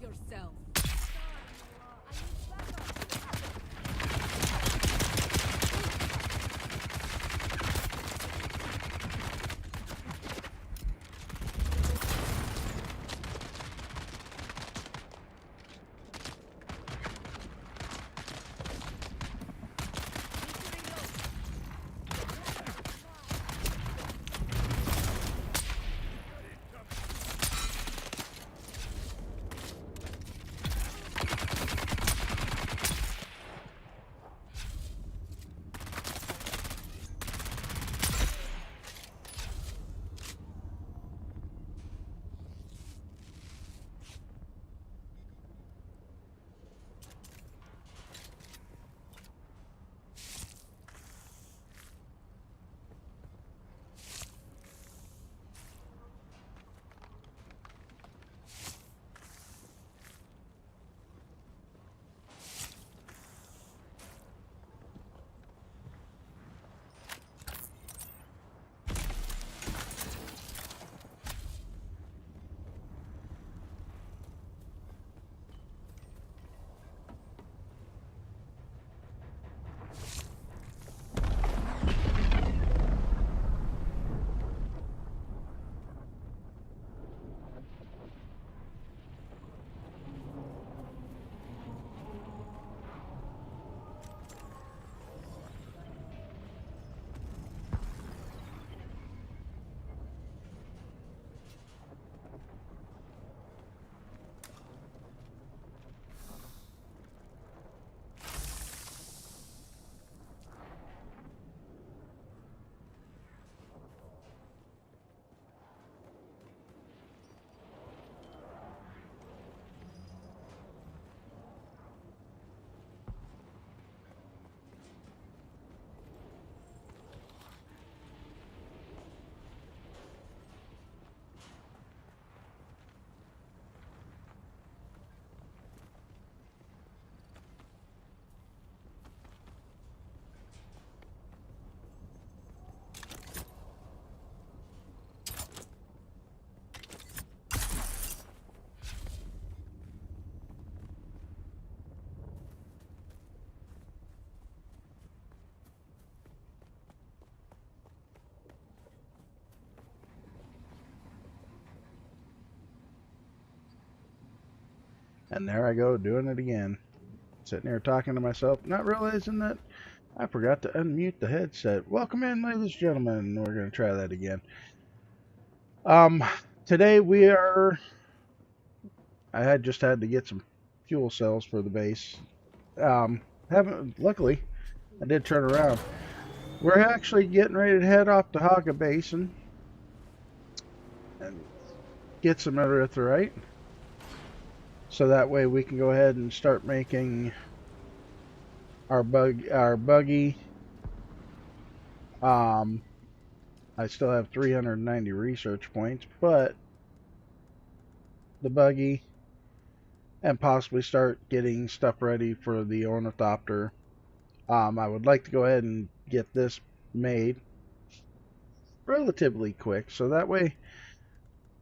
yourself. And there I go, doing it again. Sitting here talking to myself, not realizing that I forgot to unmute the headset. Welcome in, ladies and gentlemen. We're going to try that again. Um, Today we are... I had just had to get some fuel cells for the base. Luckily, I did turn around. We're actually getting ready to head off to Haga Basin and get some erythrite. So that way we can go ahead and start making our buggy. I still have 390 research points, but the buggy, and possibly start getting stuff ready for the ornithopter. I would like to go ahead and get this made relatively quick, so that way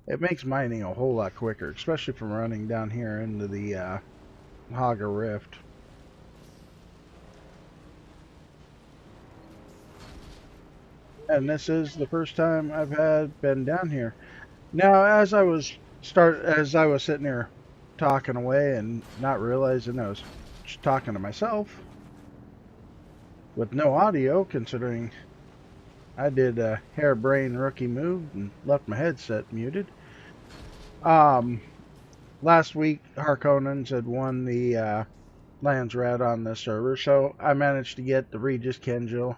it makes mining a whole lot quicker, especially from running down here into the Haga Rift. And this is the first time I've been down here. Now, as I was sitting here talking away and not realizing I was just talking to myself with no audio, considering I did a harebrained rookie move and left my headset muted. Last week, Harkonnens had won the Lands Rat on this server, so I managed to get the Regis Kenjil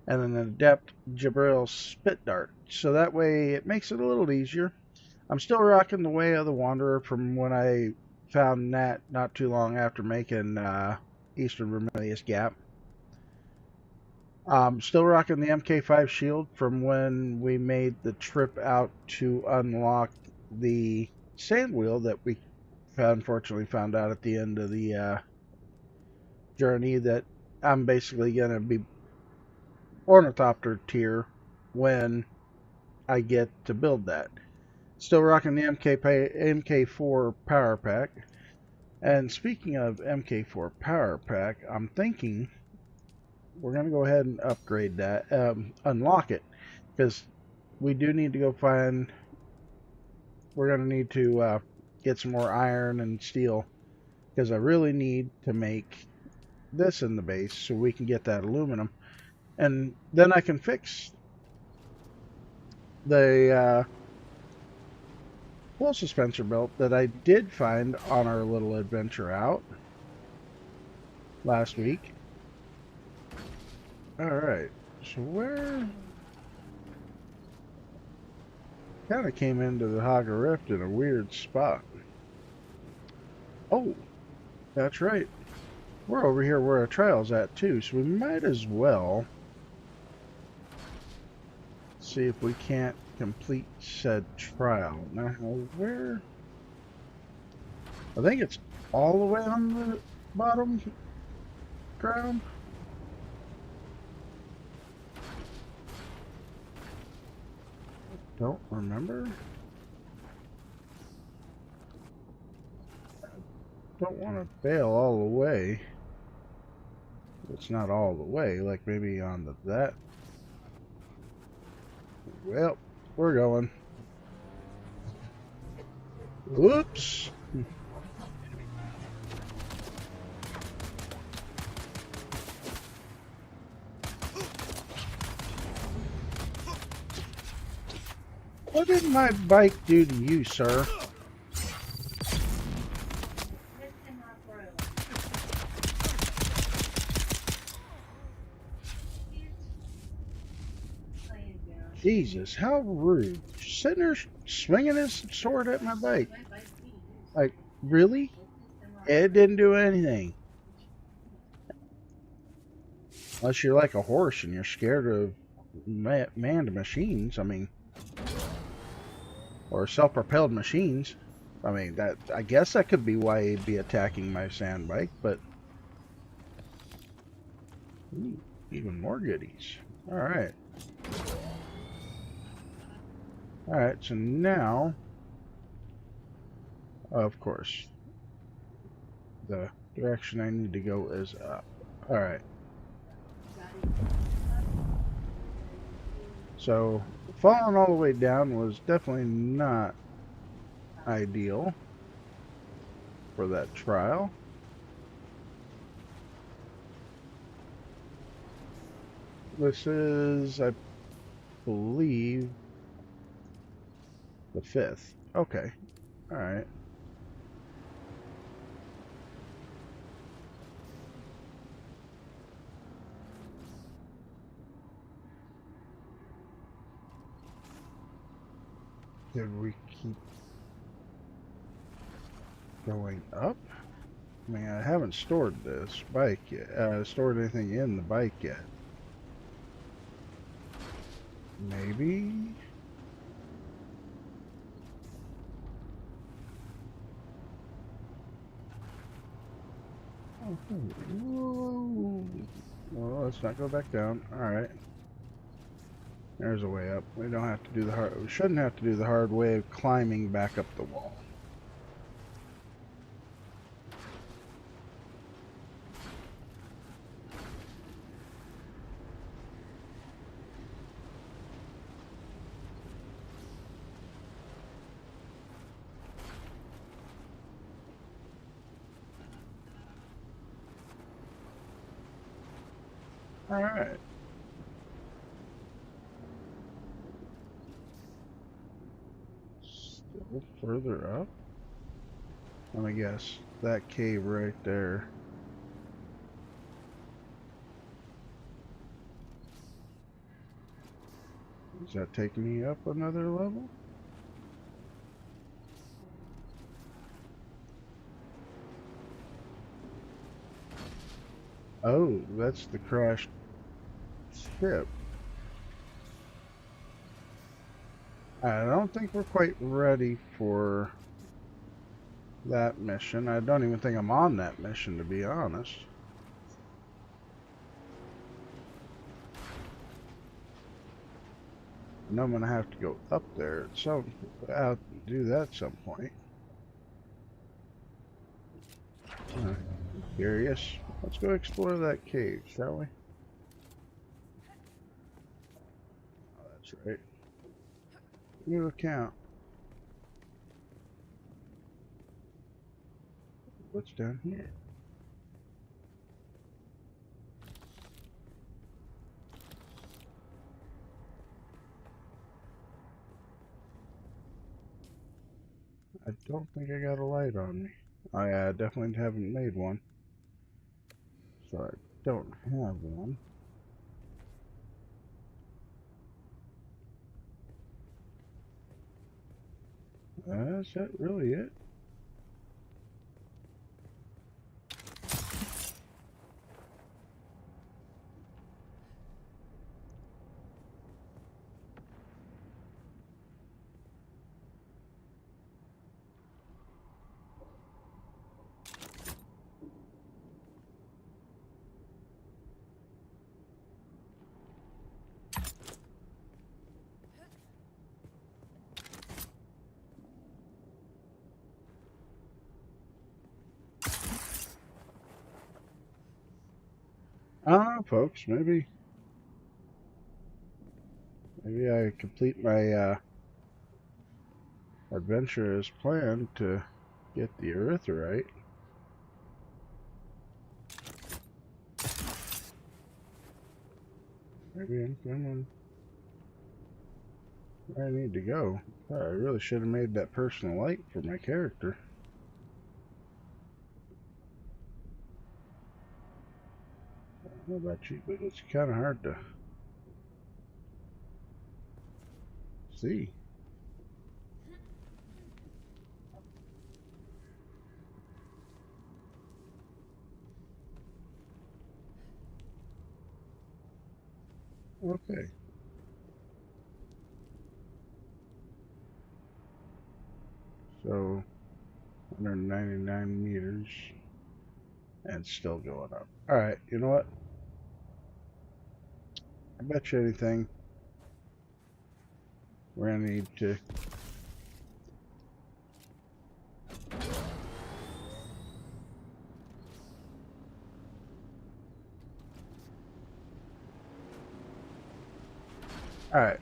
and then the Adept Jabril Spit Dart. So that way it makes it a little easier. I'm still rocking the Way of the Wanderer from when I found that not too long after making Eastern Vermilius Gap. Still rocking the MK5 shield from when we made the trip out to unlock the sand wheel that we unfortunately found out at the end of the journey that I'm basically going to be ornithopter tier when I get to build that. Still rocking the MK4 power pack. And speaking of MK4 Power Pack, I'm thinking we're going to go ahead and upgrade that, unlock it, because we do need to go find, we're going to need to get some more iron and steel, because I really need to make this in the base so we can get that aluminum. And then I can fix the full suspensor belt that I did find on our little adventure out last week. Alright, so where... Kind of came into the Haga Rift in a weird spot. Oh, that's right. We're over here where our trial's at too, so we might as well see if we can't complete said trial. Now, where... I think it's all the way on the bottom ground. Don't remember. Don't want to bail all the way. It's not all the way, like maybe on that. Well, we're going. Whoops. What did my bike do to you, sir? Jesus, how rude. Sitting there swinging his sword at my bike. Like, really? It didn't do anything. Unless you're like a horse and you're scared of manned machines, I mean. Or self-propelled machines. I mean, that, I guess that could be why he'd be attacking my sand bike, but... Ooh, even more goodies. Alright. Alright, so now... Of course. The direction I need to go is up. Alright. So, falling all the way down was definitely not ideal for that trial. This is, I believe, the 5th. Okay. Alright. Did we keep going up? I mean, I haven't stored this bike yet. Stored anything in the bike yet. Maybe? Oh, well, let's not go back down. Alright. There's a way up. We don't have to do the hard... We shouldn't have to do the hard way of climbing back up the wall. Alright. Still further up? Let me guess. That cave right there. Is that taking me up another level? Oh, that's the crashed ship. I don't think we're quite ready for that mission. I don't even think I'm on that mission, to be honest. I know I'm gonna have to go up there at some, do that at some point. I'm curious. Let's go explore that cave, shall we? Oh, that's right. New account. What's down here? I don't think I got a light on me. I definitely haven't made one. So I don't have one. Is that really it? I don't know, folks. Maybe I complete my adventure as planned to get the erythrite. Maybe I'm coming where I need to go. I really should have made that personal light for my character. I don't know about you, but it's kind of hard to see. Okay. So, 199 meters. And still going up. Alright, you know what? I bet you anything we're gonna need to Alright,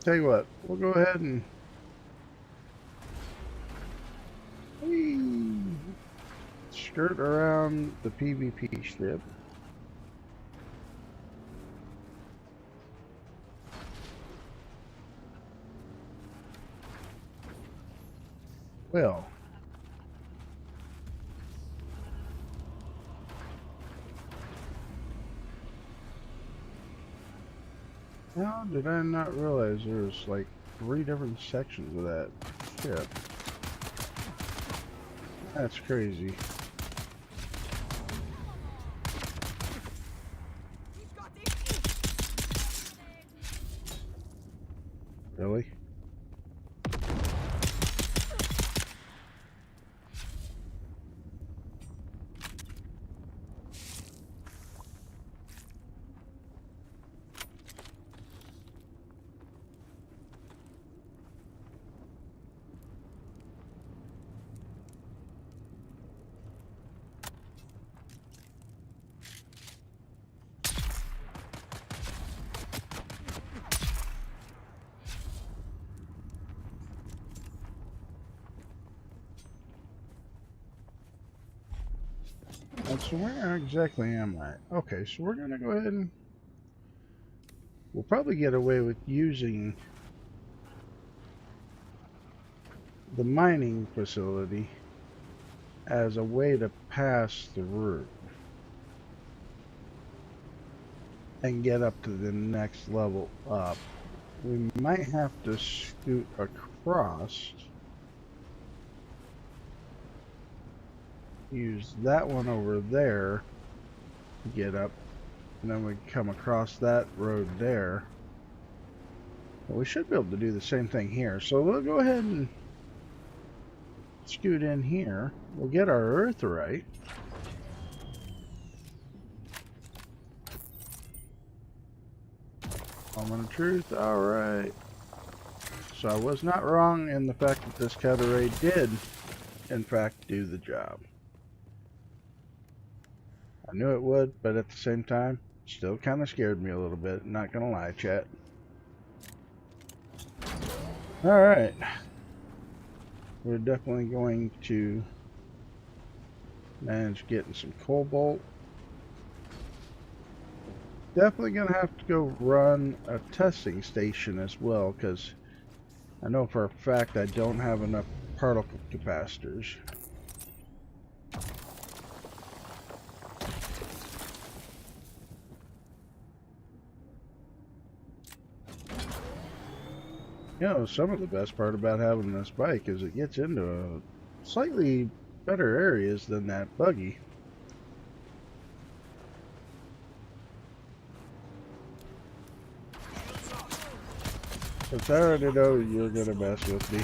tell you what, we'll go ahead and skirt around the PvP strip. Well, how did I not realize there was like 3 different sections of that ship? That's crazy. Really? So where exactly am I? Okay, so we're gonna go ahead and we'll probably get away with using the mining facility as a way to pass the route and get up to the next level up. We might have to scoot across, use that one over there to get up, and then we come across that road there. But we should be able to do the same thing here. So we'll go ahead and scoot in here. We'll get our erythrite. Moment of truth. Alright. So I was not wrong in the fact that this cabaret did, in fact, do the job. I knew it would, but at the same time, still kind of scared me a little bit. Not gonna lie, chat. Alright. We're definitely going to manage getting some cobalt. Definitely gonna have to go run a testing station as well, because I know for a fact I don't have enough particle capacitors. You know, some of the best part about having this bike is it gets into a slightly better areas than that buggy. Because I already know you're gonna mess with me.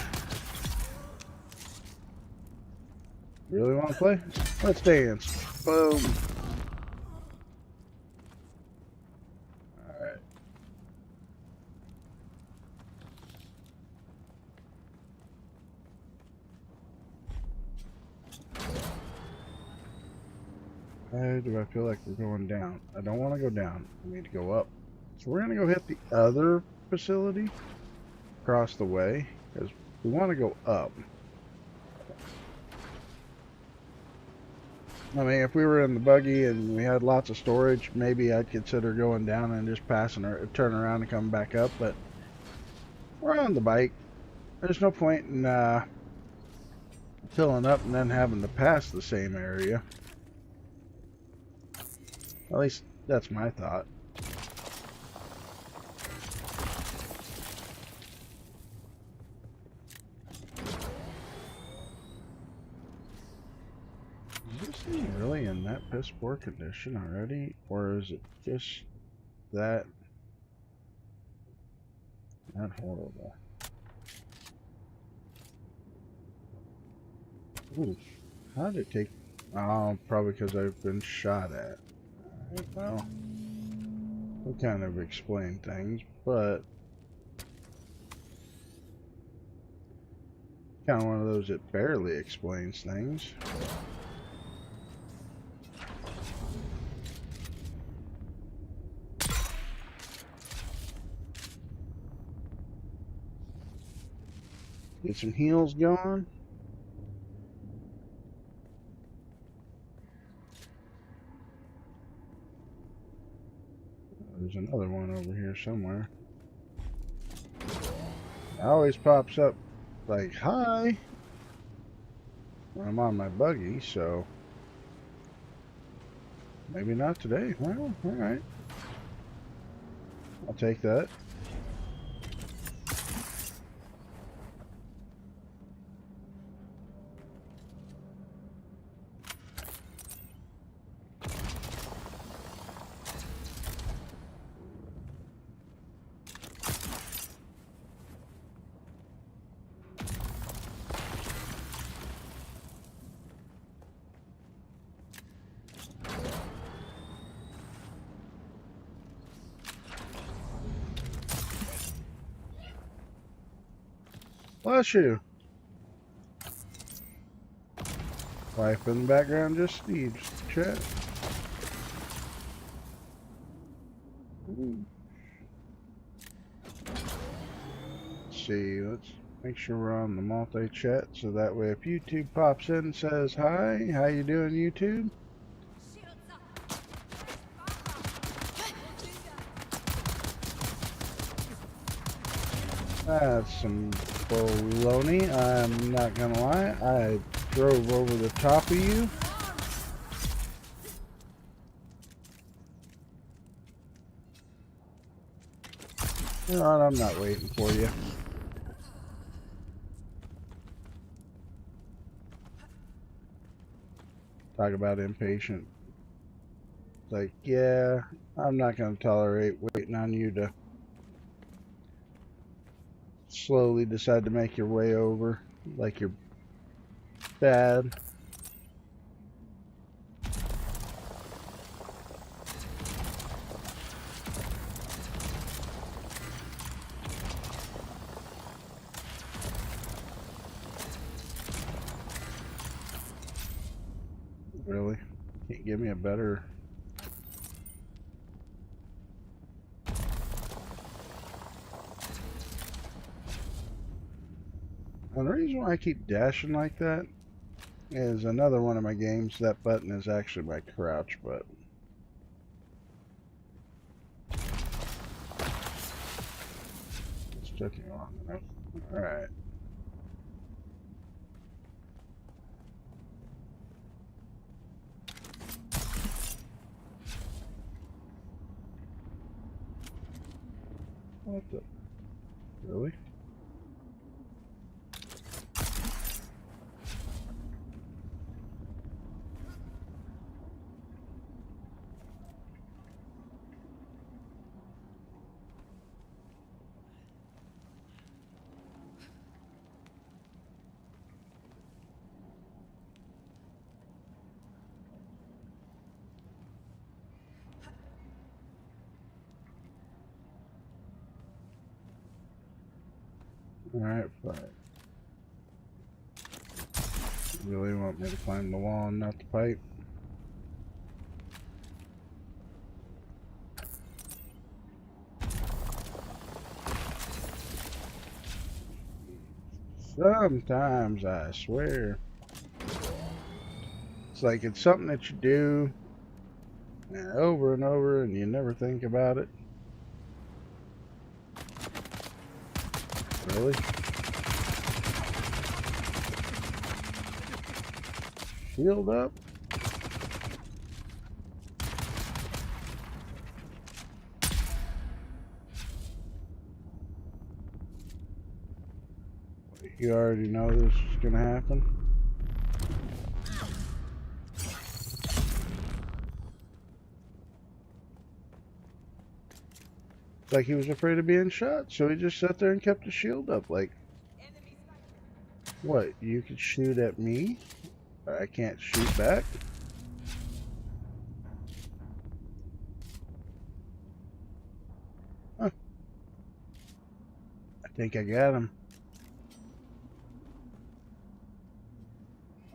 Really want to play? Let's dance. Boom. Alright. Why do I feel like we're going down? I don't want to go down. We need to go up. So we're going to go hit the other facility across the way, because we want to go up. I mean, if we were in the buggy and we had lots of storage, maybe I'd consider going down and just passing or turn around and come back up, but we're on the bike. There's no point in filling up and then having to pass the same area. At least that's my thought. Is this thing really in that piss poor condition already? Or is it just that horrible? Ooh, how did it take... Oh, probably because I've been shot at. Alright, well, we kind of explain things, but kind of one of those that barely explains things. Get some heals going. There's another one over here somewhere. It always pops up like, hi, when I'm on my buggy, so maybe not today. Well, alright. I'll take that. Bless you. Wife in the background just Steve's chat. Let's see, let's make sure we're on the multi-chat so that way if YouTube pops in and says, hi, how you doing YouTube? That's some baloney, I'm not gonna lie. I drove over the top of you. You know what, I'm not waiting for you. Talk about impatient. Like, yeah, I'm not gonna tolerate waiting on you to slowly decide to make your way over like you're bad. Really? Can't give me a better And the reason why I keep dashing like that is another one of my games. That button is actually my crouch button. This took me long enough. Alright. What the? Really? Alright, fine. You really want me to climb the wall and not the pipe? Sometimes, I swear. It's like it's something that you do over and over and you never think about it. Really? Shield up? You already know this is gonna happen. Like he was afraid of being shot, so he just sat there and kept his shield up. Like, what? You could shoot at me? I can't shoot back? Huh. I think I got him.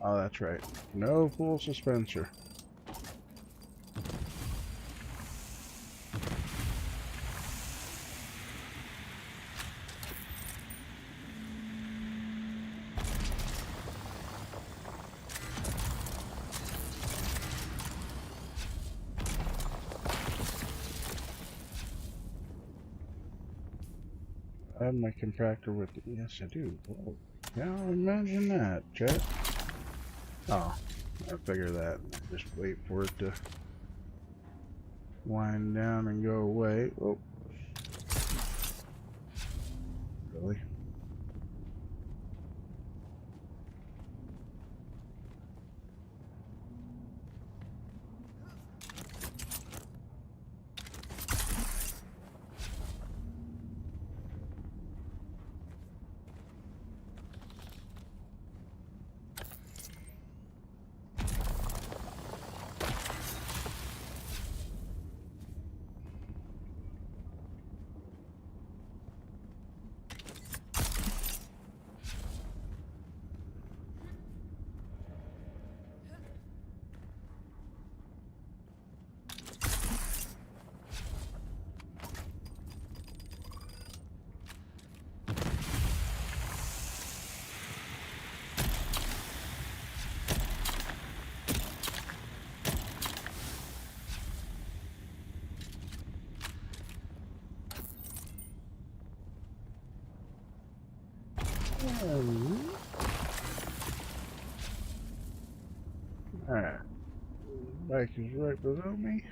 Oh, that's right. No full suspensor. I have my contractor with me. Yes, I do. Whoa. Now imagine that, chat. Oh, I figure that. Just wait for it to wind down and go away. Oh. Really? Alright. Bike is right below me.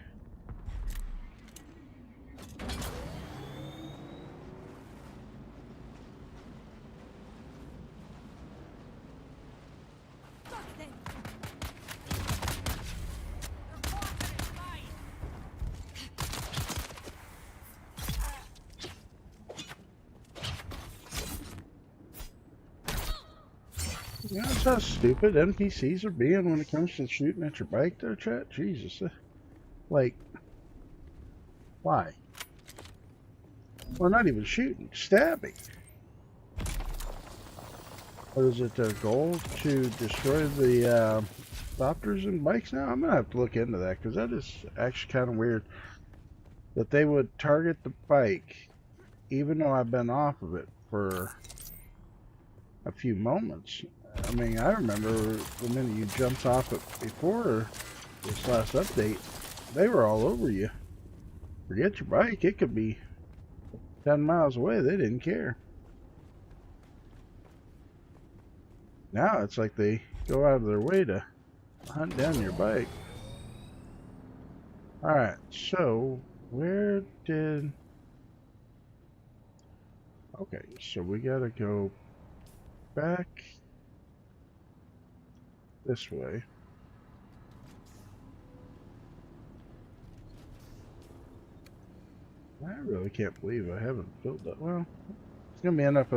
You know, that's how stupid NPCs are being when it comes to shooting at your bike there, chat? Jesus. Like, why? Well, not even shooting, stabbing. What is it, their goal to destroy the Thopters and bikes now? I'm going to have to look into that, because that is actually kind of weird. That they would target the bike, even though I've been off of it for a few moments. I mean, I remember the minute you jumped off it before this last update, they were all over you. Forget your bike, it could be 10 miles away, they didn't care. Now it's like they go out of their way to hunt down your bike. Alright, so where did... Okay, so we gotta go back this way. I really can't believe I haven't filled that. Well, it's gonna be enough.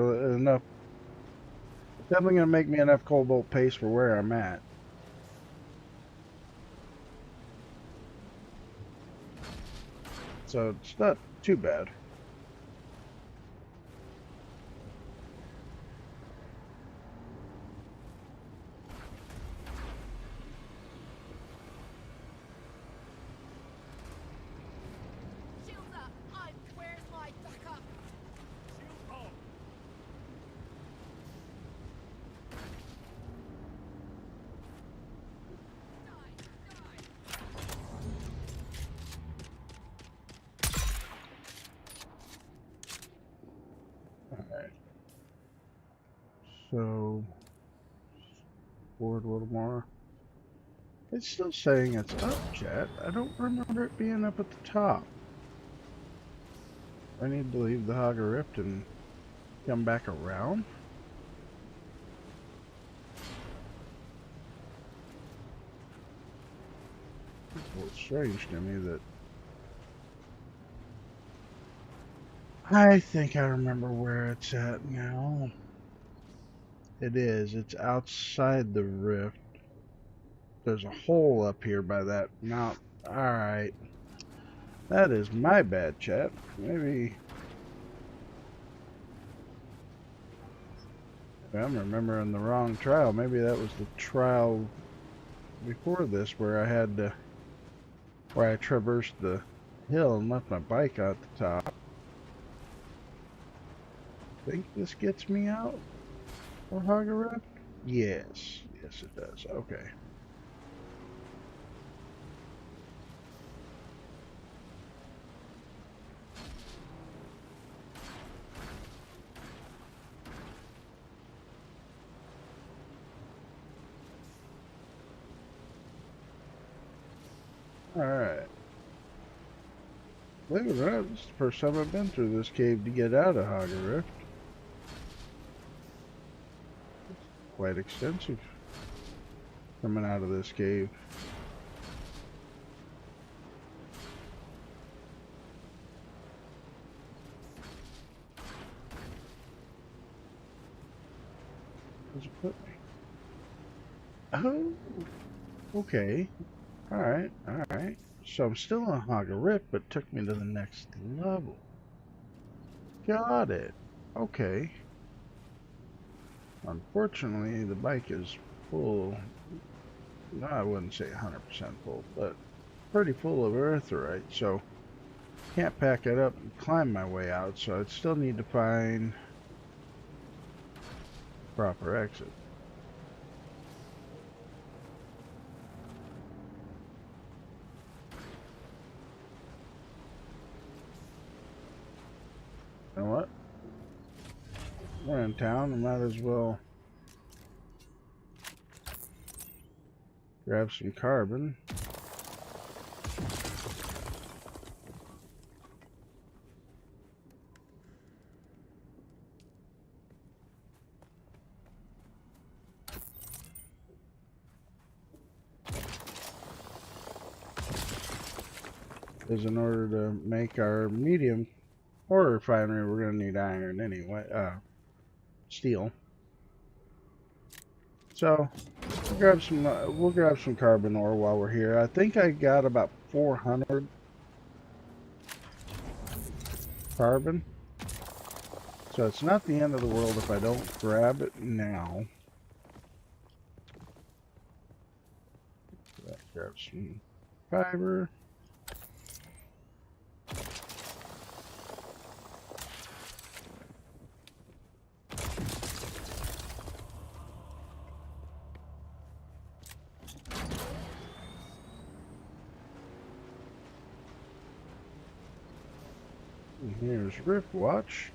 Definitely gonna make me enough cobalt paste for where I'm at. So it's not too bad. Alright. So forward a little more. It's still saying it's up, chat. I don't remember it being up at the top. I need to leave the Hogger Rift and come back around. It's strange to me that... I think I remember where it's at now. It is. It's outside the rift. There's a hole up here by that mountain. Alright. That is my bad, chat. Maybe I'm remembering the wrong trial. Maybe that was the trial before this where I traversed the hill and left my bike at the top. Think this gets me out for Hogger Rift? Yes. Yes, it does. Okay. Alright. Believe it or not, this is the first time I've been through this cave to get out of Hogger Rift. It's quite extensive coming out of this cave. Where's it put me? Oh, okay. Alright, alright. So I'm still on Hogger Rift, but it took me to the next level. Got it. Okay. Unfortunately, the bike is full. No, I wouldn't say 100% full, but pretty full of eartherite, so can't pack it up and climb my way out, so I'd still need to find proper exit. You know what? We're in town, I might as well grab some carbon. Because in order to make our medium ore refinery, we're going to need iron anyway, steel. So we'll grab some carbon ore while we're here. I think I got about 400 carbon. So it's not the end of the world if I don't grab it now. Grab some fiber. Here's Rift Watch.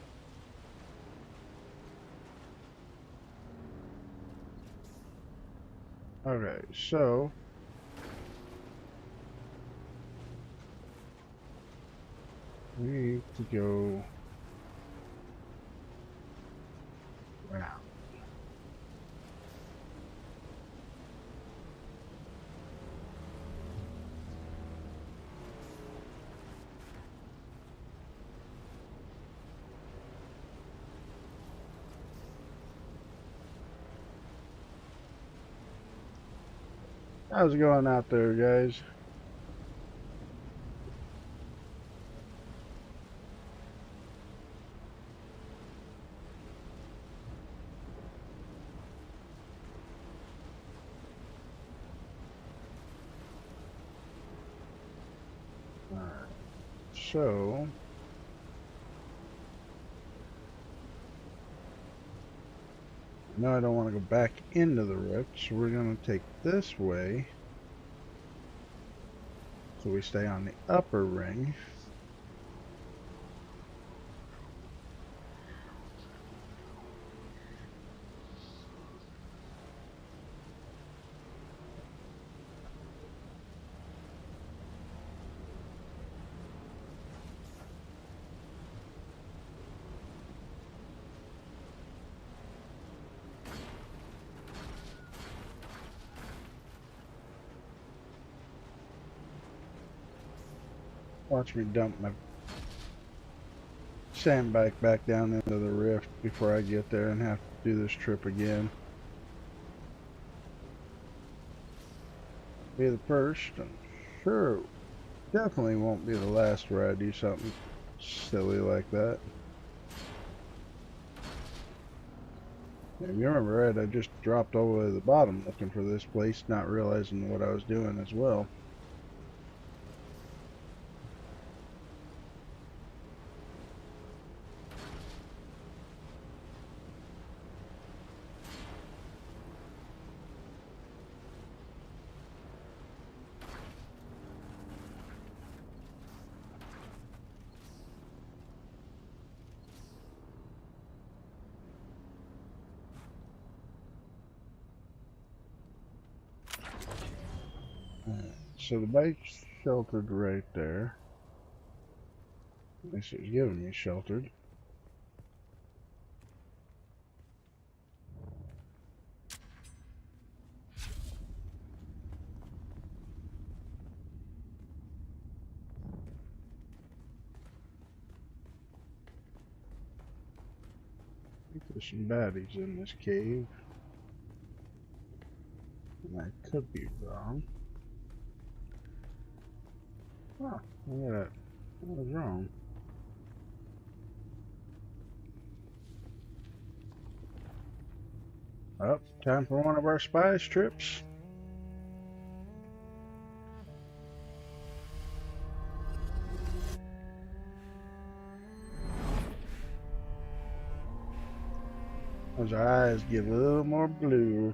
Okay, so we need to go around. How's it going out there, guys? Alright, so now I don't want to go back into the rift, so we're going to take this way so we stay on the upper ring. Watch me dump my sandbag back down into the rift before I get there and have to do this trip again. Be the first, and sure, definitely won't be the last where I do something silly like that. If you remember right, I just dropped all the way to the bottom looking for this place, not realizing what I was doing as well. So the bike's sheltered right there. At least it's giving me sheltered. I think there's some baddies in this cave. And I could be wrong. Oh, look at that. I was wrong. Oh, time for one of our spies trips. As our eyes get a little more blue.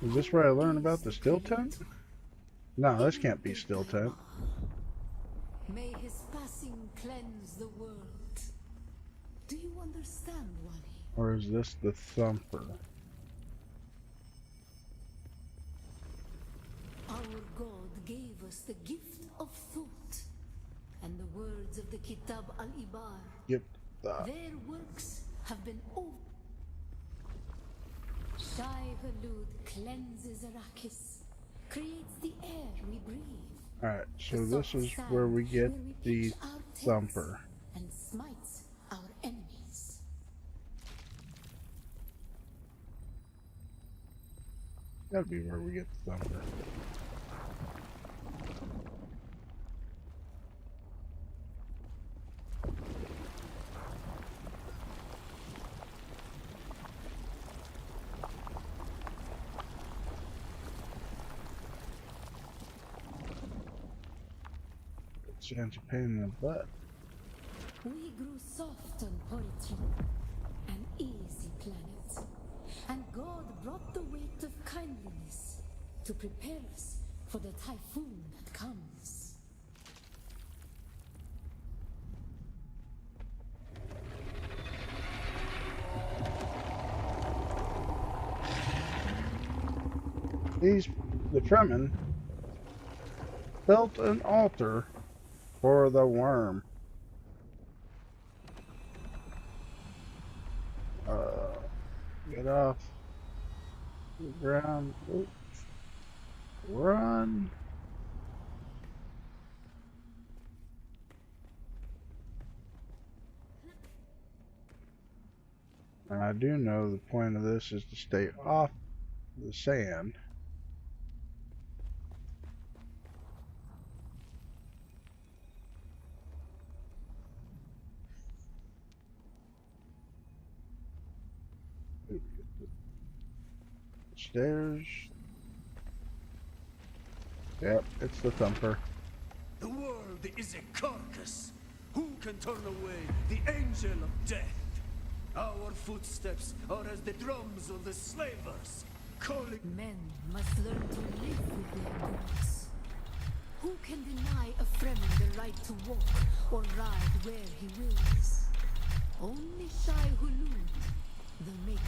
Is this where I learn about the still tent? No, this can't be still tent. May his passing cleanse the world. Do you understand, Wally? Or is this the thumper? Our God gave us the gift of thought, and the words of the Kitab al-Ibar. Yep. Their works have been over. Shai Hulud cleanses Arrakis, creates the air we breathe. Alright, so this is where we get the thumper. And smites our enemies. That'd be where we get the thumper. Sand's a pain in the butt. We grew soft on Poetry, an easy planet. And God brought the weight of kindliness to prepare us for the typhoon that comes. The Fremen built an altar for the worm. Get off the ground. Oops. Run. And I do know the point of this is to stay off the sand. Stairs. Yep, it's the thumper. The world is a carcass. Who can turn away the angel of death? Our footsteps are as the drums of the slavers, calling... Men must learn to live with their gods. Who can deny a Fremen the right to walk or ride where he wills? Only Shai Hulud, the Maker.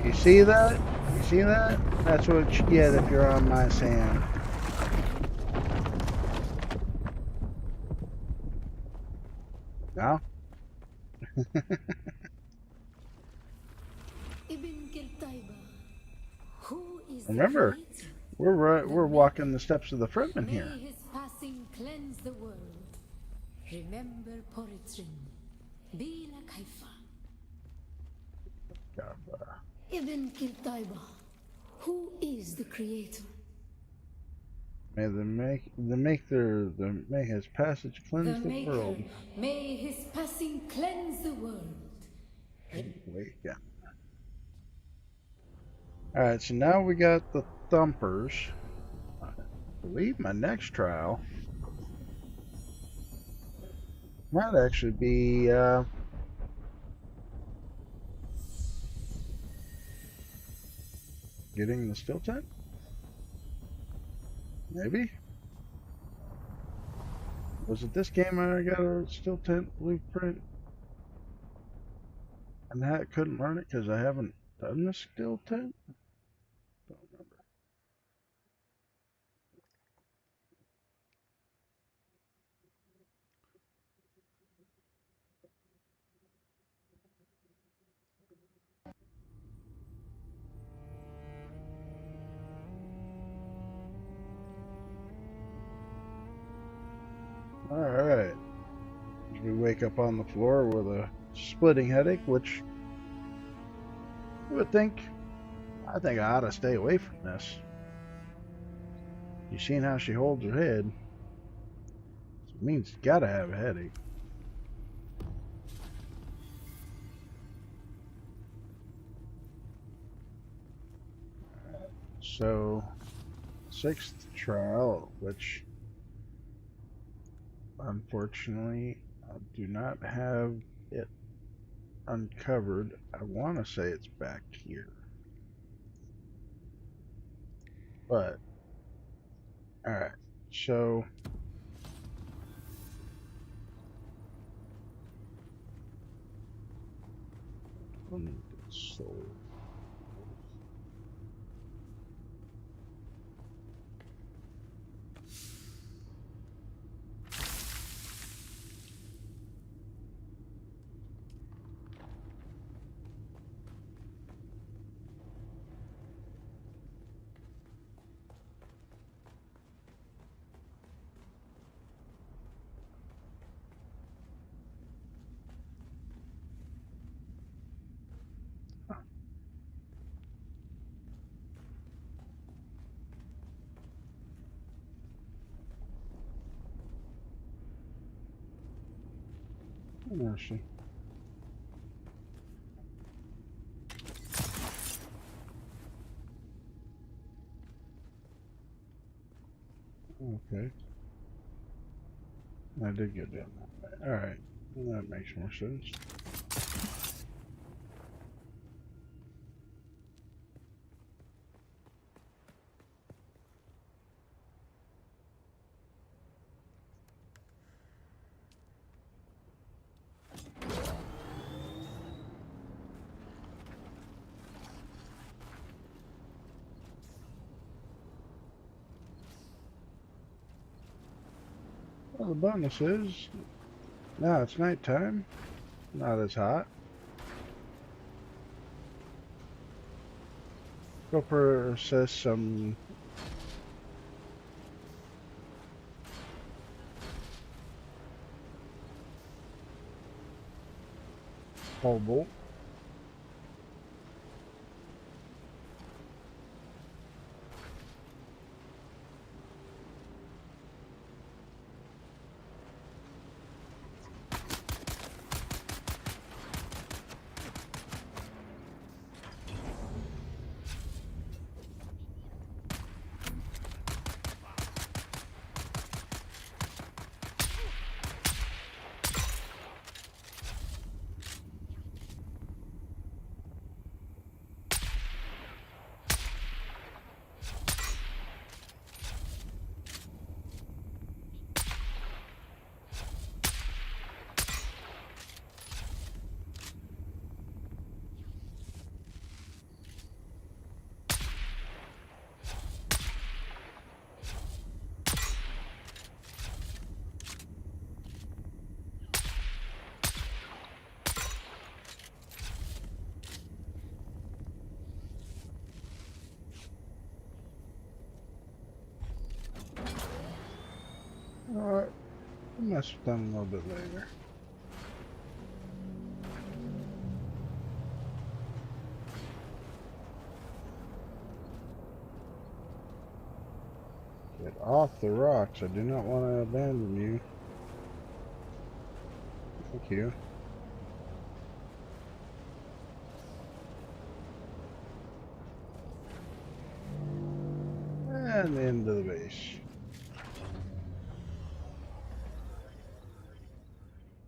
You see that? You see that? That's what you get if you're on my sand. Now? Remember, we're walking the steps of the Fremen here. May his passing cleanse the world. Remember Poritrin. Be like Haifa. Ibn Kiltaiba, who is the creator? May his passage cleanse the world. May his passing cleanse the world. Wait, yeah. Alright, so now we got the thumpers. I believe my next trial might actually be getting the steel tent? Maybe? Was it this game I got a steel tent blueprint? And I couldn't learn it because I haven't done the steel tent? Don't remember. Alright. We wake up on the floor with a splitting headache, which you would think, I think I ought to stay away from this. You seen how she holds her head? It means you gotta have a headache. So, sixth trial, which unfortunately I do not have it uncovered. I want to say it's back here, but alright, so soul. Where is she? Okay. I did go down that way. Alright. Well, that makes more sense. Well, the bonus is now it's nighttime. Not as hot. Go process some cobalt. Alright, we'll mess with them a little bit later. Get off the rocks. I do not want to abandon you. Thank you. And the end of the base.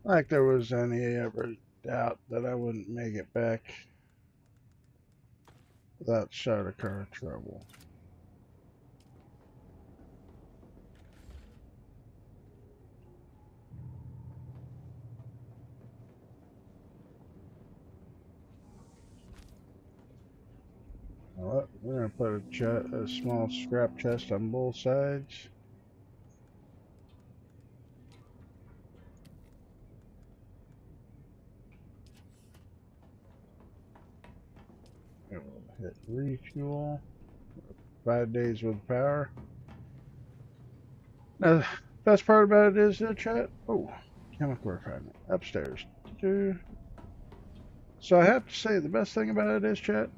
Like there was any ever doubt that I wouldn't make it back without start of car trouble. Well, we're gonna put a small scrap chest on both sides. And we'll hit refuel. 5 days with power. Now, the best part about it is the chat. Oh, chemical refinement upstairs. So I have to say the best thing about it is, chat,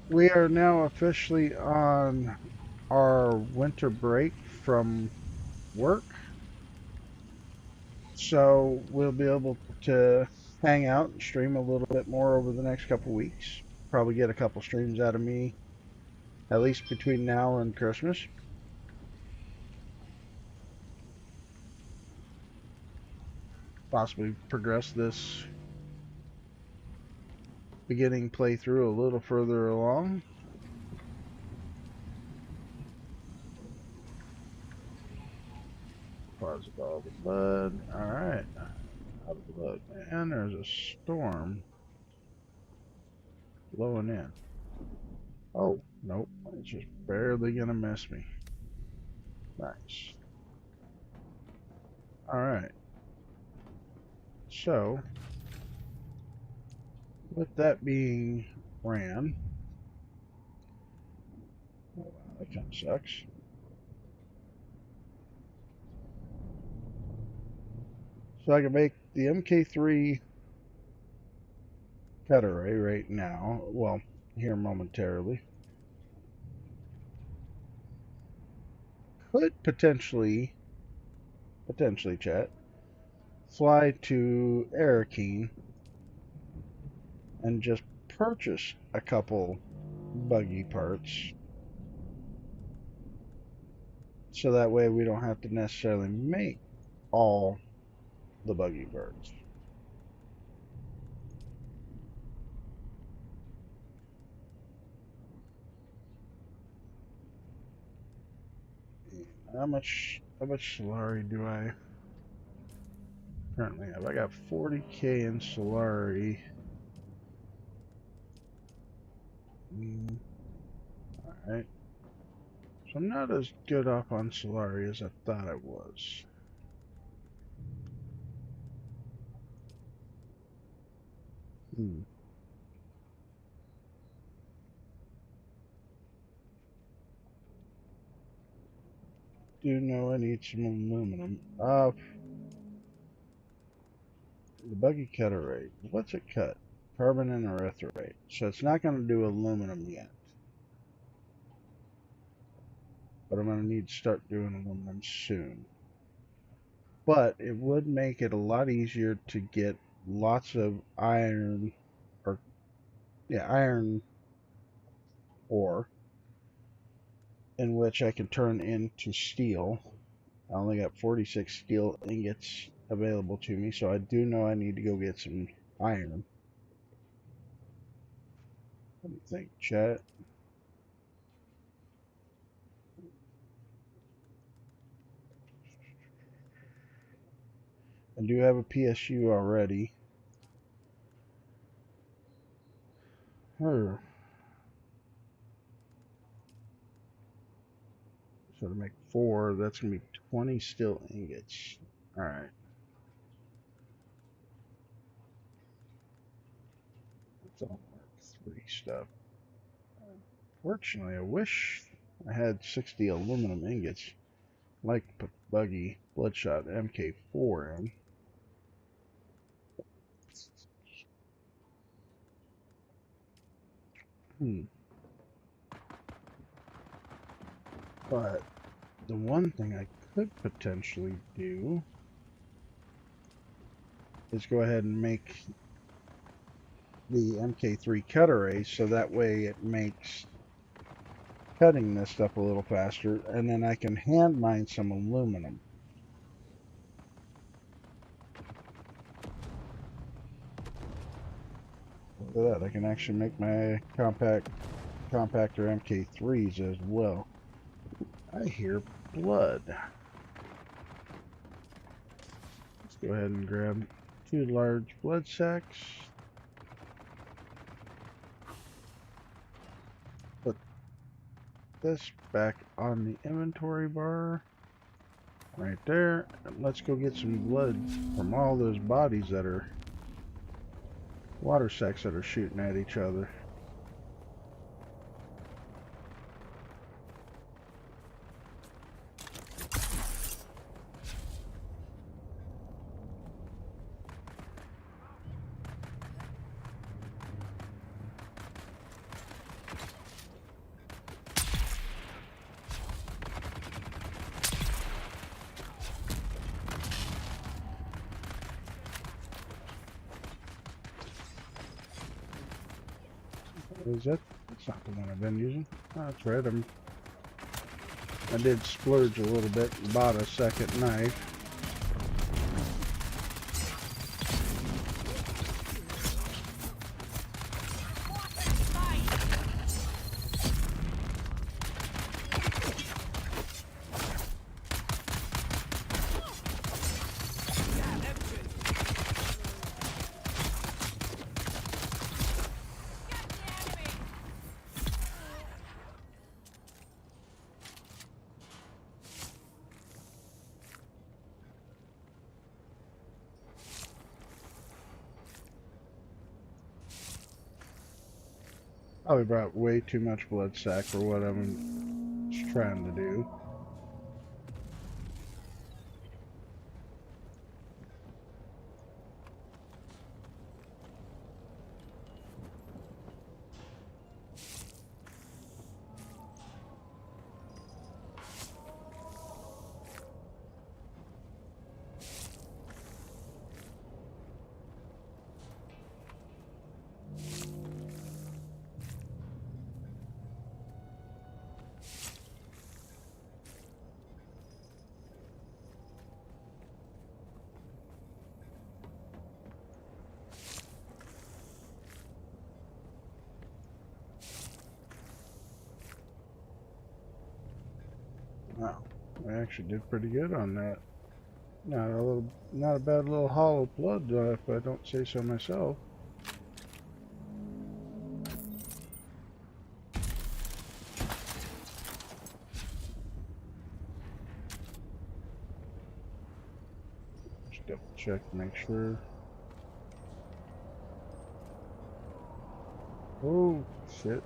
we are now officially on our winter break from work. So we'll be able to hang out and stream a little bit more over the next couple weeks. Probably get a couple streams out of me, at least between now and Christmas. Possibly progress this beginning playthrough a little further along. Deposit all the blood. Alright. Out of the blood. And there's a storm blowing in. Oh, nope. It's just barely gonna miss me. Nice. Alright. So, with that being ran, oh, wow, that kind of sucks. So I can make the MK3 cutaway right now. Well, here momentarily. Could potentially chat, fly to Arakeen and just purchase a couple buggy parts so that way we don't have to necessarily make all the buggy birds. How much Solari do I currently have? I got 40k in Solari. Alright. So I'm not as good off on Solari as I thought I was. Do know I need some aluminum. The buggy cutter rate. What's it cut? Carbon and erythrate. So it's not going to do aluminum yet. But I'm going to need to start doing aluminum soon. But it would make it a lot easier to get lots of iron ore in which I can turn into steel. I only got 46 steel ingots available to me, so I do know I need to go get some iron. What do you think, chat? I do have a PSU already. So to make 4, that's going to be 20 steel ingots. Alright. That's all Mark 3 stuff. Fortunately, I wish I had 60 aluminum ingots, like Buggy Bloodshot MK4 in. But the one thing I could potentially do is go ahead and make the MK3 cut array so that way it makes cutting this stuff a little faster, and then I can hand mine some aluminum. Look at that, I can actually make my compactor MK3s as well. I hear blood. Let's go ahead and grab 2 large blood sacks. Put this back on the inventory bar. Right there. And let's go get some blood from all those bodies that are water sacks that are shooting at each other. Is that? That's not the one I've been using. Oh, that's right. I did splurge a little bit and bought a second knife. Probably brought way too much blood sack for what I'm trying to do. Wow, I actually did pretty good on that. Not a bad little hollow blood, if I don't say so myself. Just double check to make sure. Oh, shit.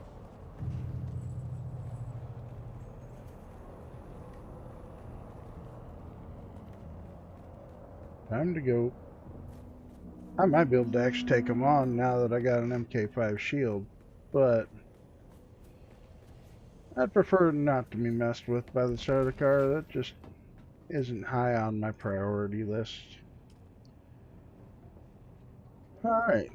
Time to go. I might be able to actually take them on now that I got an MK5 shield, but I'd prefer not to be messed with by the start of the car. That just isn't high on my priority list. Alright.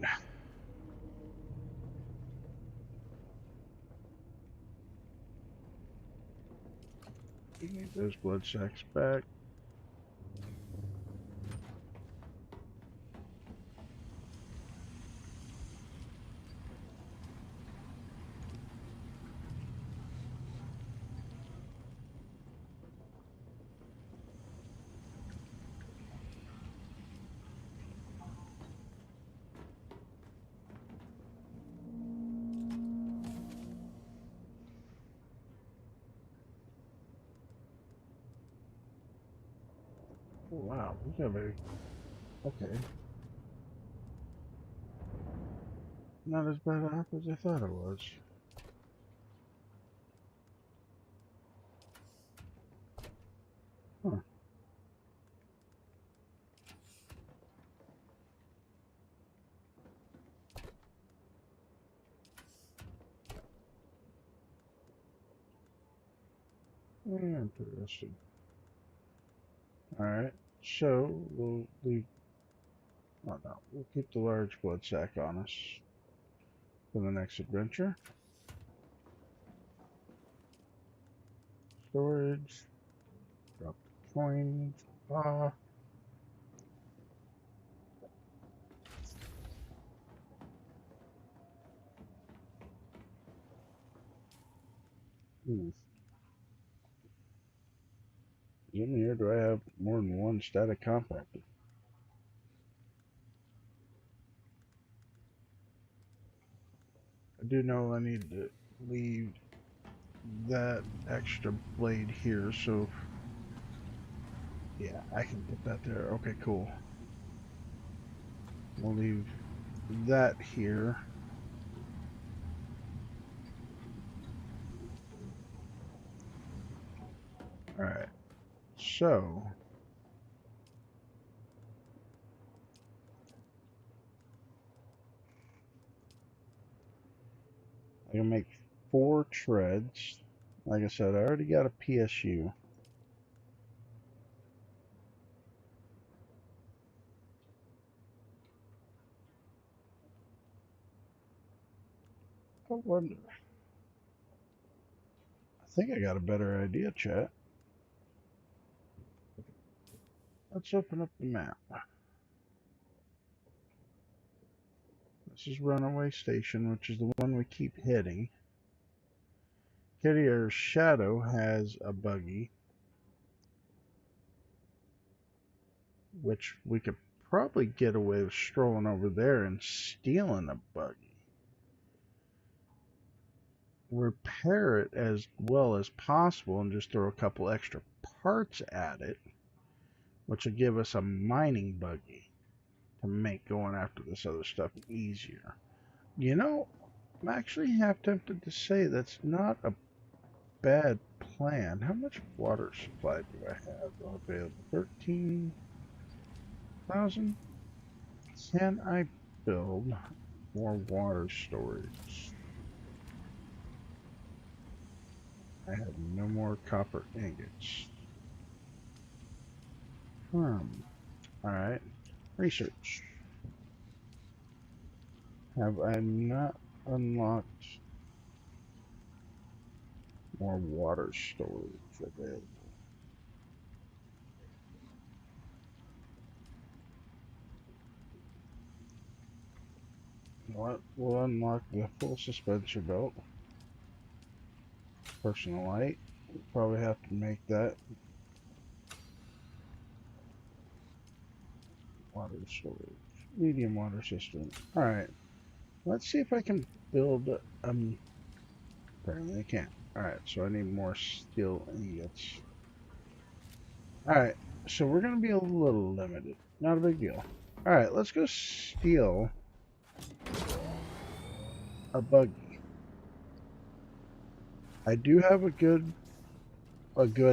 We need those blood sacks back. Oh, wow, we got a... Okay. Not as bad off as I thought it was. Huh. Interesting. Alright, so we'll leave... Oh no, we'll keep the large blood sack on us for the next adventure. Storage. Drop the coins. Ah. Hmm. In here, do I have more than one static compactor? I do know I need to leave that extra blade here, so yeah, I can put that there. Okay, cool. We'll leave that here. Alright, so I'm gonna make 4 treads. Like I said, I already got a PSU. I wonder. I think I got a better idea, chat. Let's open up the map. This is Runaway Station, which is the one we keep hitting. Kitty Shadow has a buggy, which we could probably get away with strolling over there and stealing a buggy. Repair it as well as possible and just throw a couple extra parts at it, which will give us a mining buggy to make going after this other stuff easier. You know, I'm actually half tempted to say that's not a bad plan. How much water supply do I have available? 13,000? Can I build more water storage? I have no more copper ingots. Alright. Research. Have I not unlocked more water storage available? You know what? We'll unlock the full suspension belt. Personal light. Probably have to make that. Water storage. Medium water system. Alright. Let's see if I can build, apparently I can't. Alright, so I need more steel ingots. Alright, so we're going to be a little limited. Not a big deal. Alright, let's go steal a buggy. I do have a good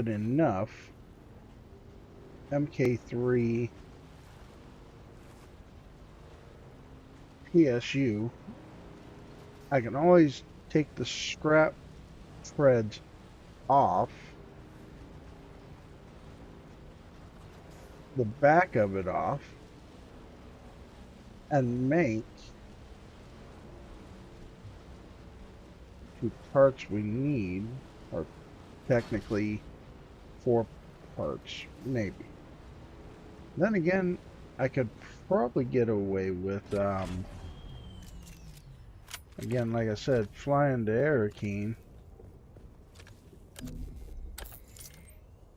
enough MK3 PSU. I can always take the scrap threads off the back of it off and make the parts we need, or technically 4 parts, maybe. Then again, I could probably get away with, again, like I said, flying to Arakeen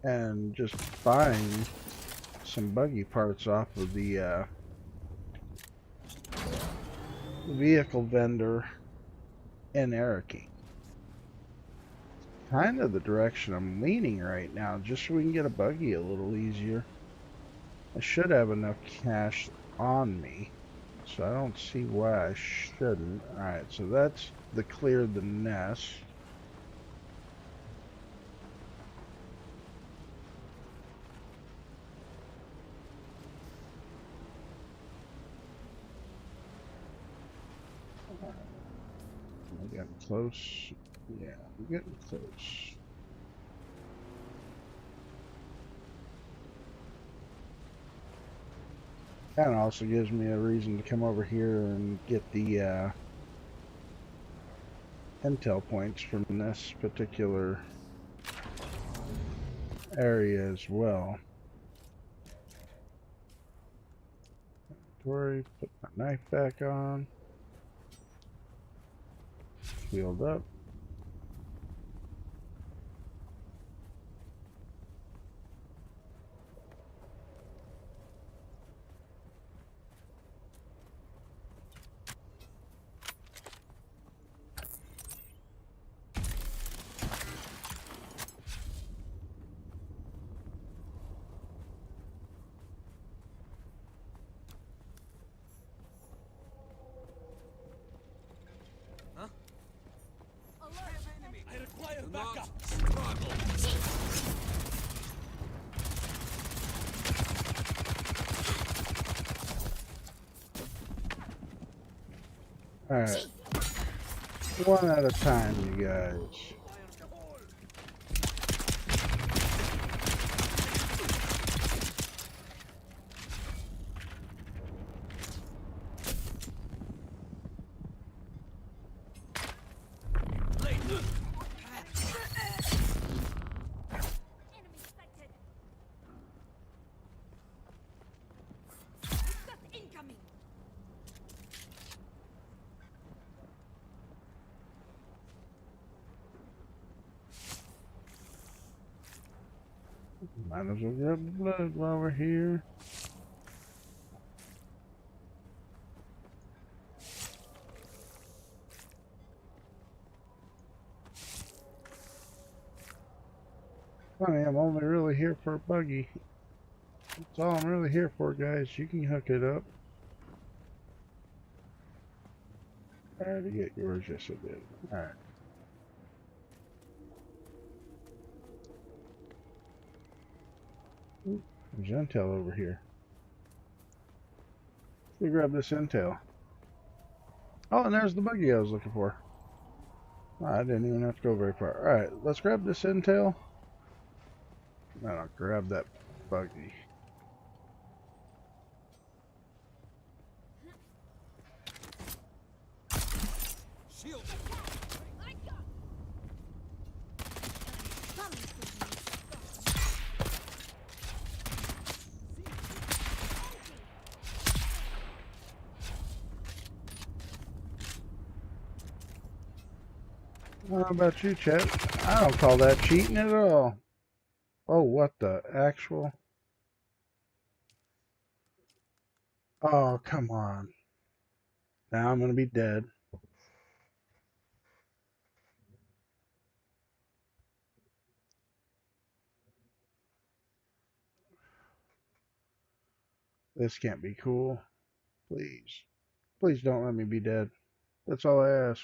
and just buying some buggy parts off of the vehicle vendor in Arakeen. Kind of the direction I'm leaning right now, just so we can get a buggy a little easier. I should have enough cash on me, so I don't see why I shouldn't. Alright, so that's the clear the nest. We're getting close. Yeah, we're getting close. Kind of also gives me a reason to come over here and get the intel points from this particular area as well. Inventory, put my knife back on. Healed up. I require backup. Alright. One at a time, you guys. Might as well grab the blood while we're here. Funny, I'm only really here for a buggy. That's all I'm really here for, guys. You can hook it up. I already get yours, yes I did. Alright. There's intel over here. Let's grab this intel. Oh, and there's the buggy I was looking for. Oh, I didn't even have to go very far. Alright, let's grab this intel. And I'll grab that buggy. Shield. I don't know about you, Chet. I don't call that cheating at all. Oh, what the actual? Oh, come on. Now I'm gonna be dead. This can't be cool. Please. Please don't let me be dead. That's all I ask.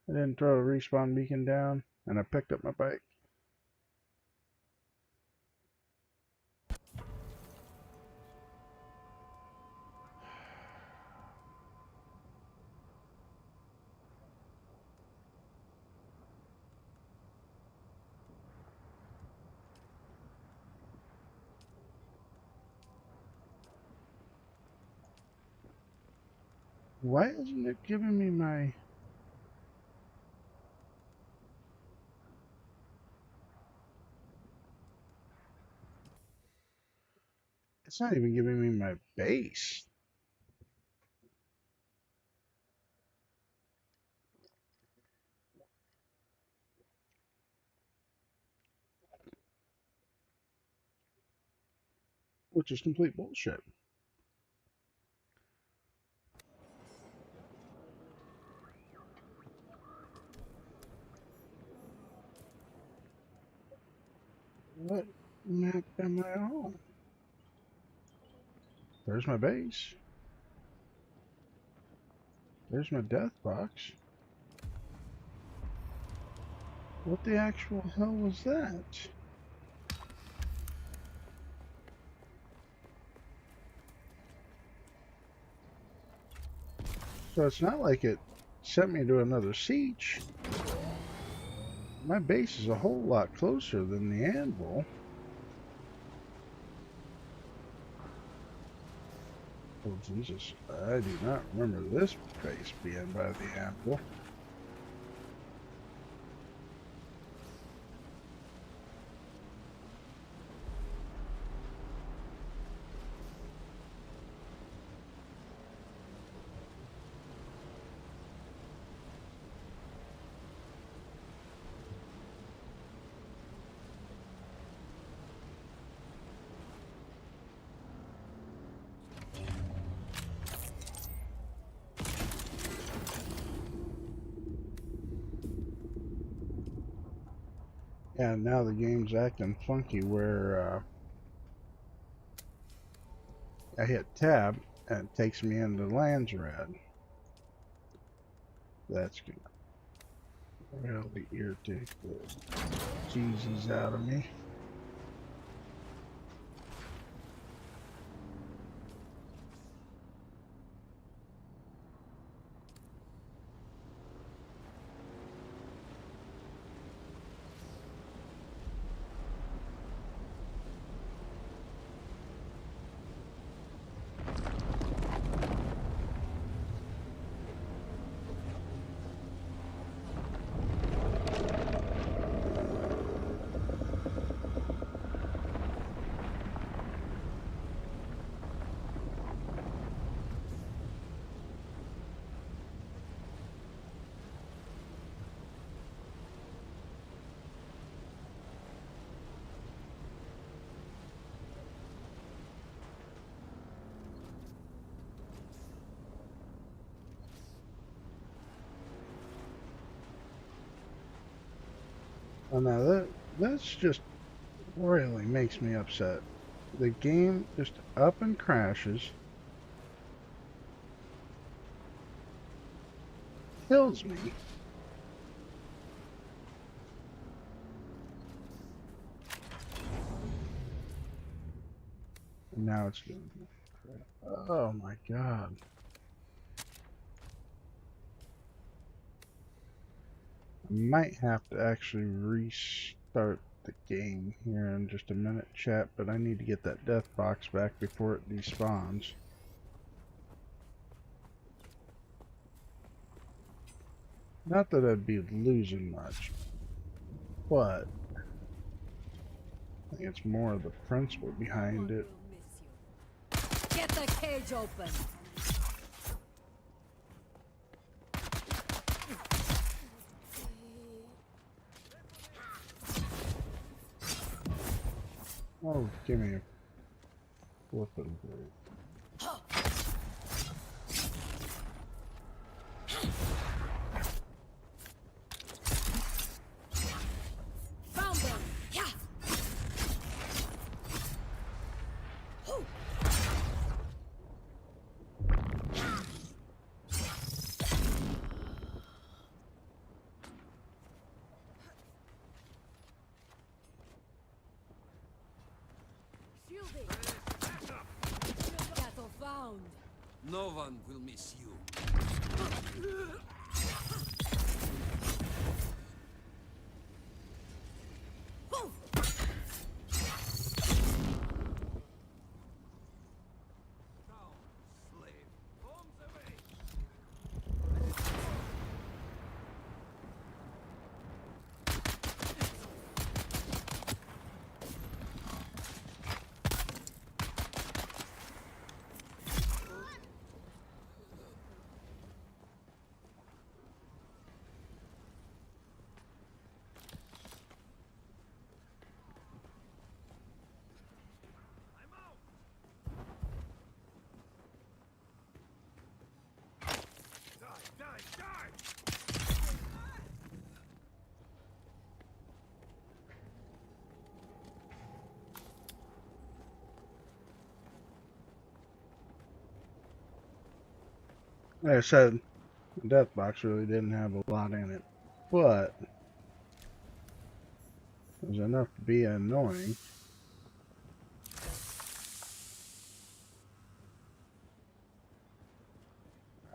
I didn't throw a respawn beacon down, and I picked up my bike. Why isn't it giving me my... It's not even giving me my base. Which is complete bullshit. What map am I on? There's my base. There's my death box. What the actual hell was that? So it's not like it sent me to another siege. My base is a whole lot closer than the anvil. Oh Jesus, I do not remember this base being by the anvil. And now the game's acting funky where I hit tab and it takes me into Landsrad. That's gonna really irritate the Jesus out of me. Well, now that's just really makes me upset. The game just up and crashes, kills me. And now it's doing crap. Oh my god. I might have to actually restart the game here in just a minute, chat, but I need to get that death box back before it despawns. Not that I'd be losing much, but I think it's more of the principle behind it. Get the cage open. Oh, give me a flippin' break. Found them. Yeah. Whew. Shielding. Cattle found. No one will miss you. Whew. Down, slave. Bombs away. I'm out. Die, die, die! Like I said, the death box really didn't have a lot in it, but it was enough to be annoying.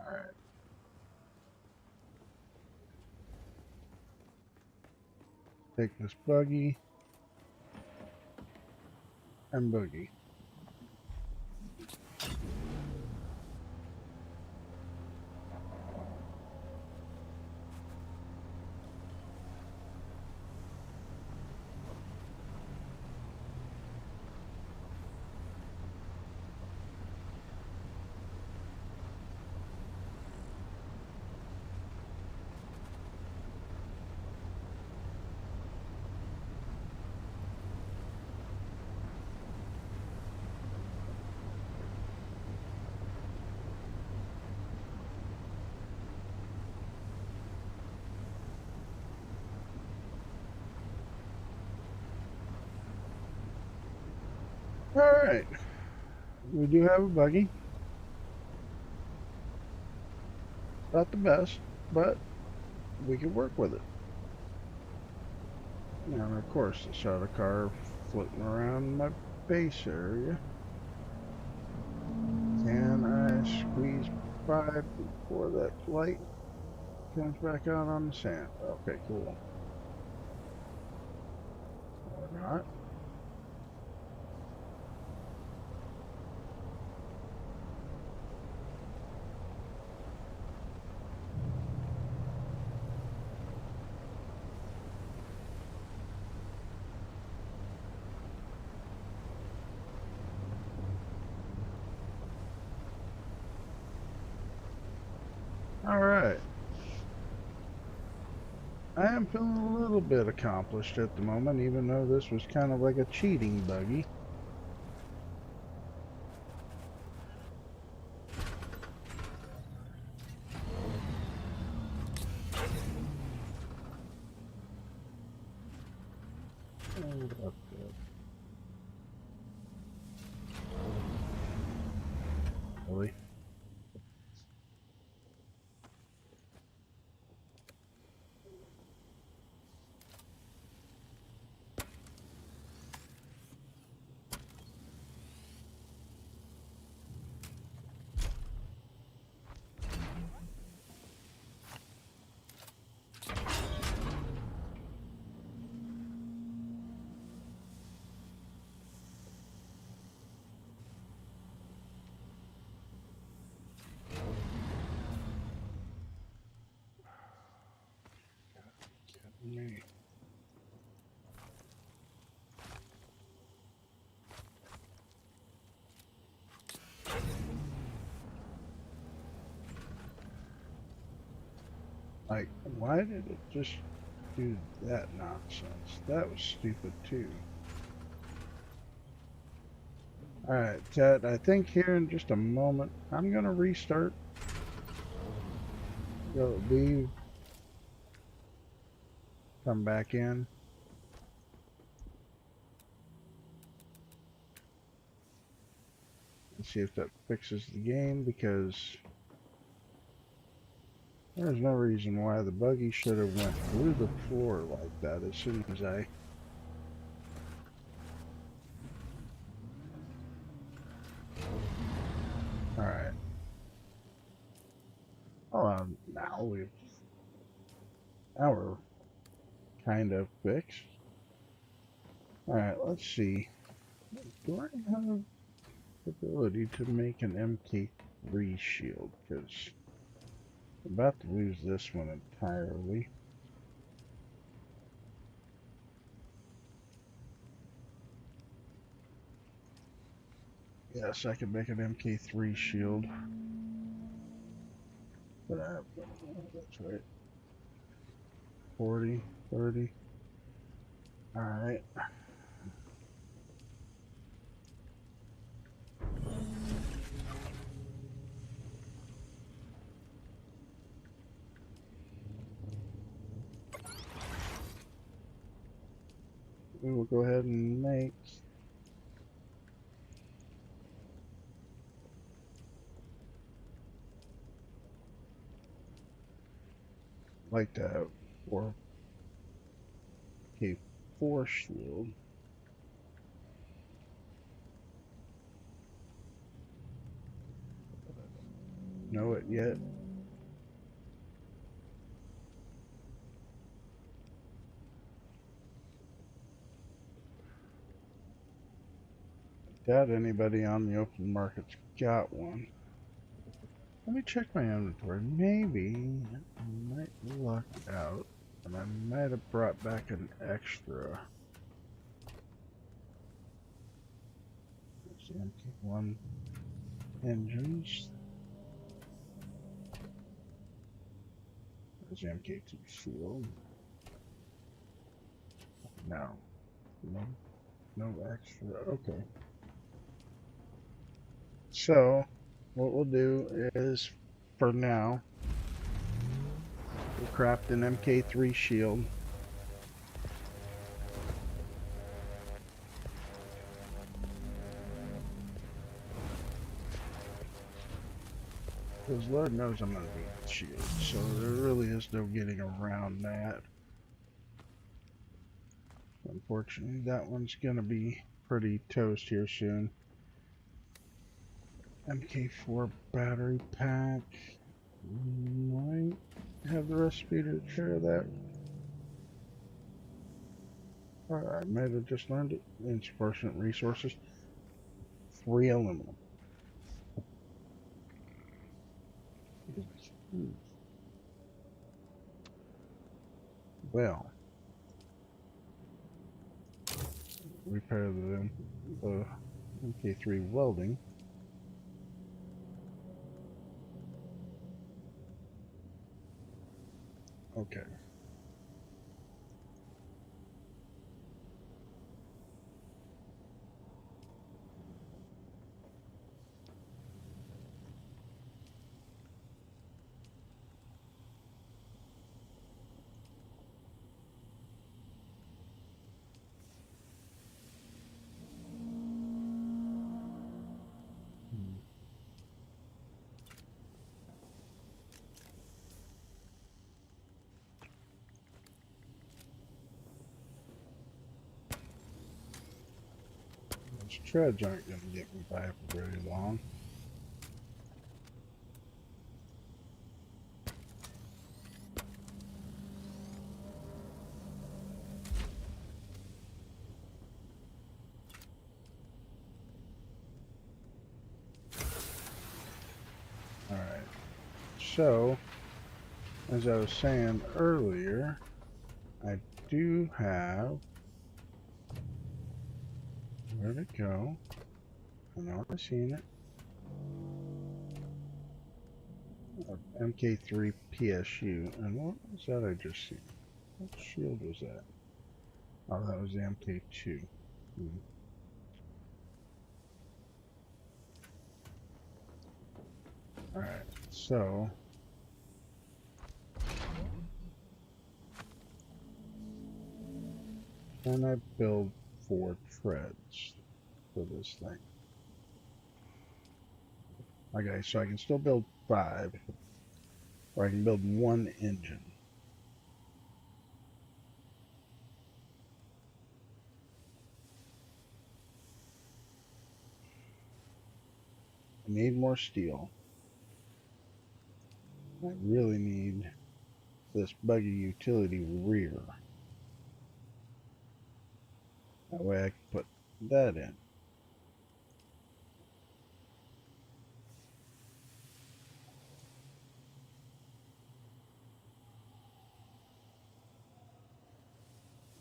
Alright. Take this buggy and boogie. Alright. We do have a buggy. Not the best, but we can work with it. And of course, I saw the car floating around my base area. Can I squeeze by before that light comes back out on the sand? Okay, cool. Or not. Alright. I am feeling a little bit accomplished at the moment, even though this was kind of like a cheating buggy. Hold up there. Really? Me. Like, why did it just do that nonsense? That was stupid too. Alright, Ted, I think here in just a moment, I'm going to restart. Go leave. Come back in. And see if that fixes the game, because there's no reason why the buggy should have went through the floor like that as soon as I... Alright. Oh, now we're kind of fixed. Alright, let's see. Do I have the ability to make an MK3 shield? Because I'm about to lose this one entirely. Yes, I can make an MK3 shield. But that's right. 40, 30. Alright. We will go ahead and make like the 4K4 shield. Know it yet? Doubt anybody on the open market's got one. Let me check my inventory. Maybe I might luck out, and I might have brought back an extra. There's the MK1 engines. There's the MK2 shield. No. No extra. Okay. So, what we'll do is, for now, we'll craft an MK3 shield. Because Lord knows I'm going to need the shield, so there really is no getting around that. Unfortunately, that one's going to be pretty toast here soon. MK4 battery pack. Might have the recipe to share that. I might have just learned it. Insufficient resources. 3 aluminum. Well, repair the MK3 welding. Okay. Those treads aren't going to get me by for very long. Alright. So, as I was saying earlier, I do have... Where'd it go? I know I've seen it. MK3 PSU. And what was that I just seen? What shield was that? Oh, that was the MK2. Alright, so can I build 4 treads for this thing? Okay, so I can still build 5, or I can build 1 engine. I need more steel. I really need this buggy utility rear. That way I can put that in.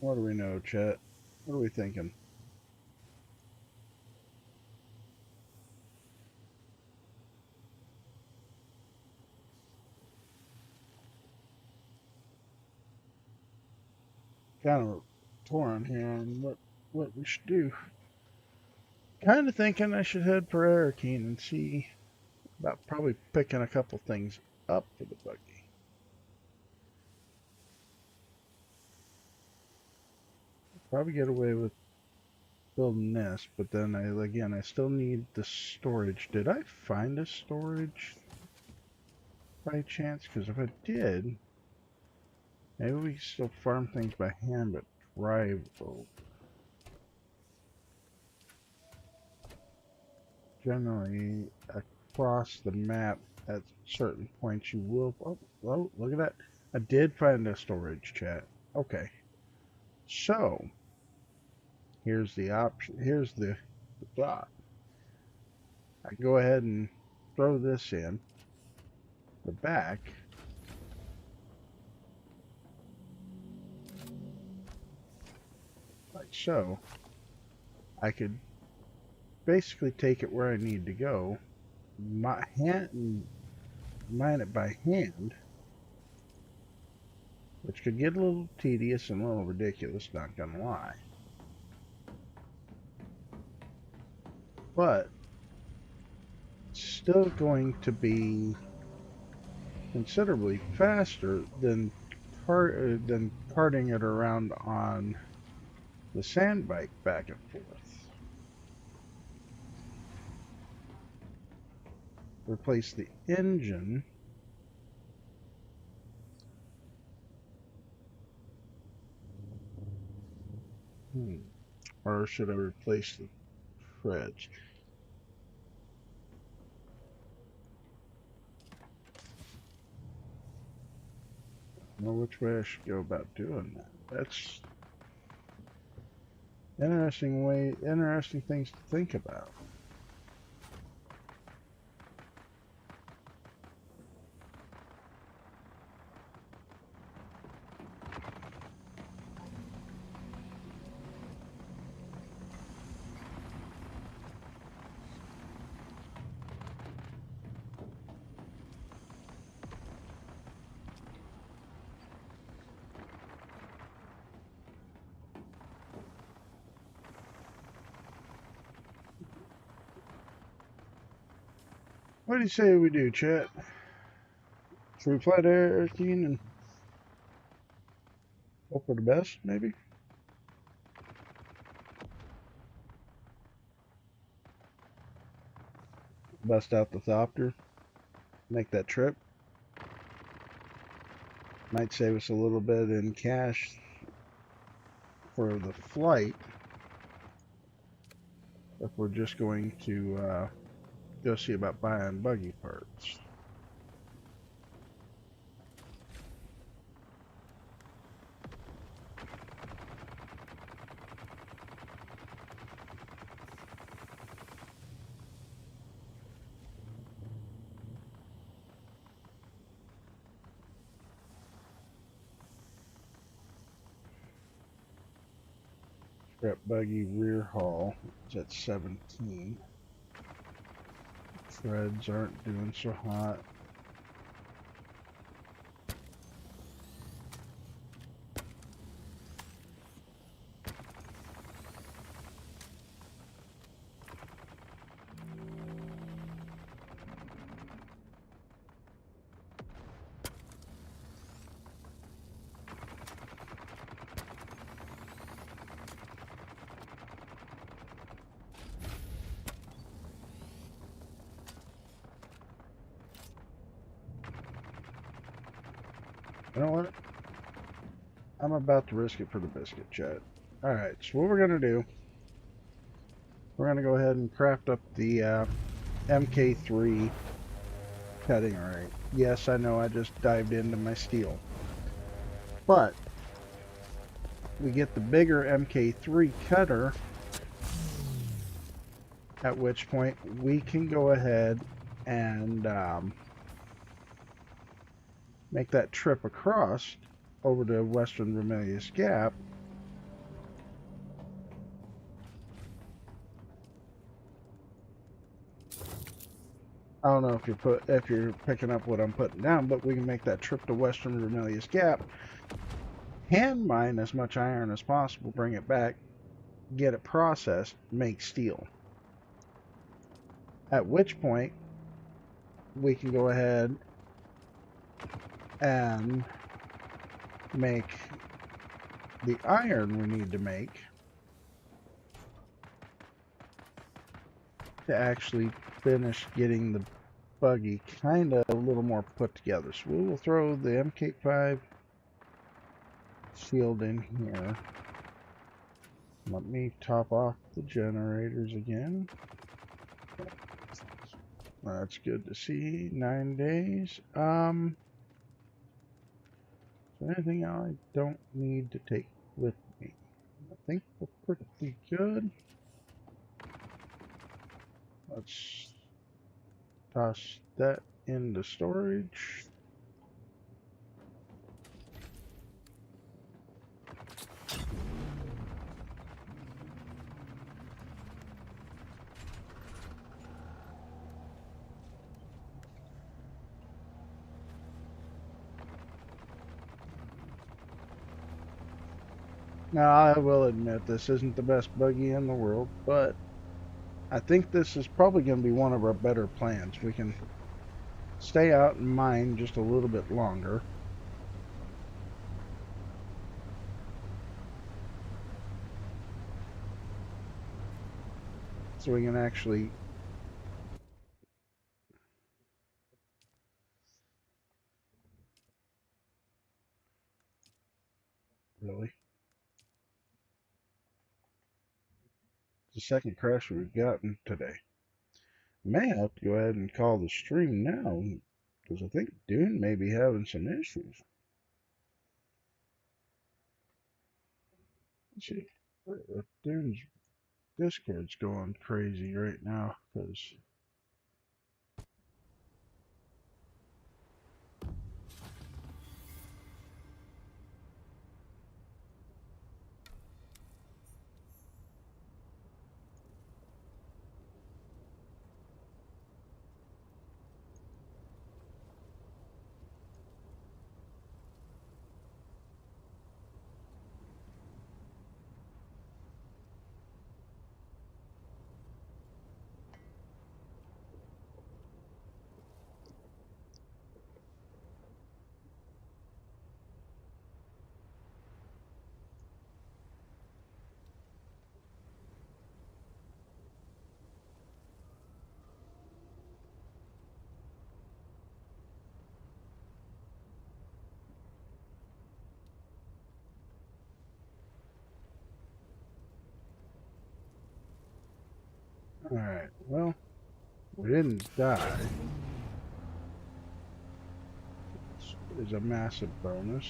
What do we know, chat? What are we thinking? Kind of torn here on what we should do. Kind of thinking I should head for Arakeen and see about probably picking a couple things up for the buggy. Probably get away with building this, but then I still need the storage. Did I find a storage by chance? Because if I did, maybe we can still farm things by hand, but drive over. Generally, across the map at certain points you will... Oh, look at that. I did find a storage, chat. Okay. So, here's the option. Here's the thought. I can go ahead and throw this in the back. Like so. I could basically take it where I need to go. Mine it by hand, which could get a little tedious and a little ridiculous, not gonna lie. But still going to be considerably faster than carting it around on the sand bike back and forth. Replace the engine. Or should I replace the treads? I don't know which way I should go about doing that. That's interesting things to think about. What do you say we do, chat? Should we fly to Arakeen and hope for the best, maybe? Bust out the Thopter, make that trip. Might save us a little bit in cash for the flight if we're just going to go see about buying buggy parts. Scrap buggy rear haul is at 17. Treads aren't doing so hot. know what? I'm about to risk it for the biscuit, chat. Alright, so what we're going to do, we're going to go ahead and craft up the MK3 cutting ring. Yes, I know I just dived into my steel. But we get the bigger MK3 cutter, at which point we can go ahead and make that trip across over to Western Remedius Gap. I don't know if you're picking up what I'm putting down, but we can make that trip to Western Remedius Gap, hand mine as much iron as possible, bring it back, get it processed, make steel. At which point we can go ahead and make the iron we need to make to actually finish getting the buggy kind of a little more put together. So we will throw the MK5 shield in here. Let me top off the generators again. That's good to see. 9 days. So anything I don't need to take with me? I think we're pretty good. Let's toss that into storage. Now, I will admit this isn't the best buggy in the world, but I think this is probably going to be one of our better plans. We can stay out and mine just a little bit longer. So we can actually really. The second crash we've gotten today. May have to go ahead and call the stream now, because I think Dune may be having some issues. Let's see. Dune's Discord's going crazy right now, because alright, well, we didn't die. This is a massive bonus.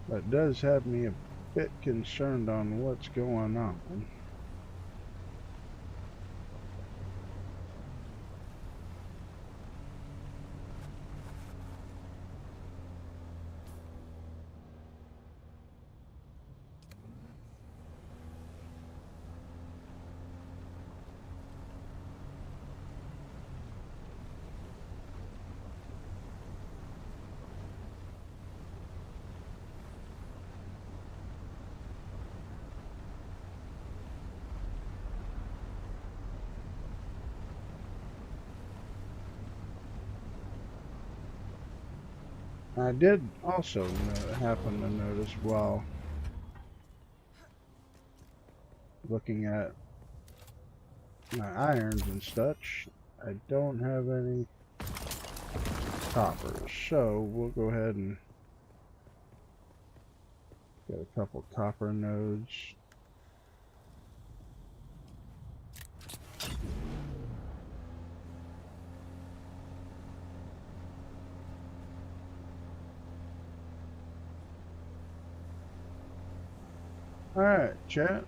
That does have me a bit concerned on what's going on. I did also happen to notice while looking at my irons and such, I don't have any coppers, so we'll go ahead and get a couple copper nodes. Alright, chat.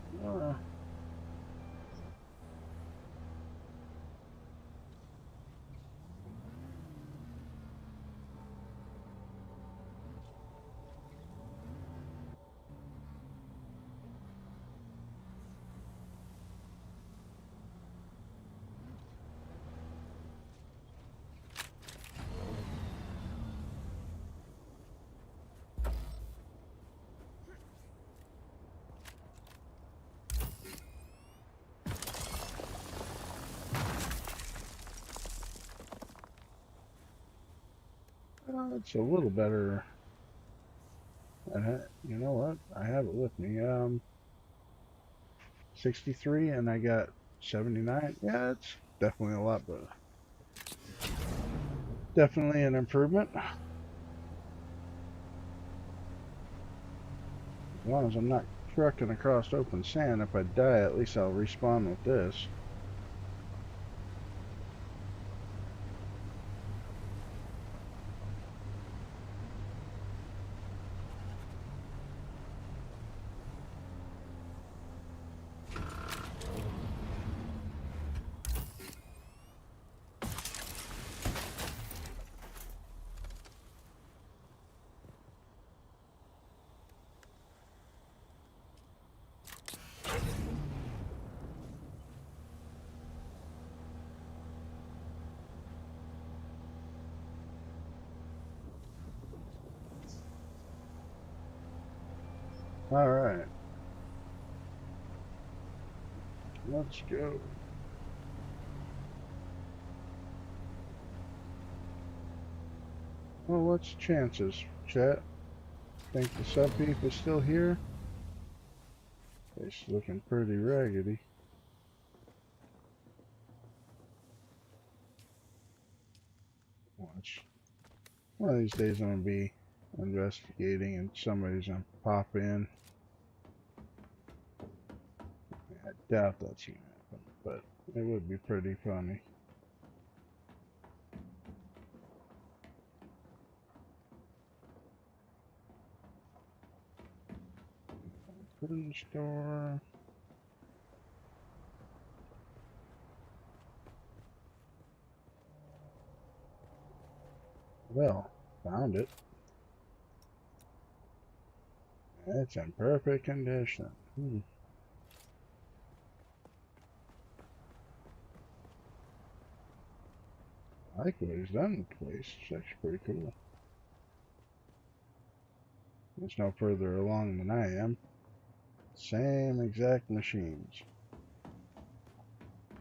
It's a little better. You know what? I have it with me. 63 and I got 79. Yeah, it's definitely a lot better. Definitely an improvement. As long as I'm not trucking across open sand, if I die, at least I'll respawn with this. Alright. Let's go. Well, what's the chances, chat? Think the sub beef is still here? It's looking pretty raggedy. Watch. One of these days I'm gonna be investigating and somebody's gonna pop in. I doubt that's gonna happen, but it would be pretty funny. Put in the store. Well, found it. It's in perfect condition. I like what he's done with the place. It's actually pretty cool. It's no further along than I am. Same exact machines.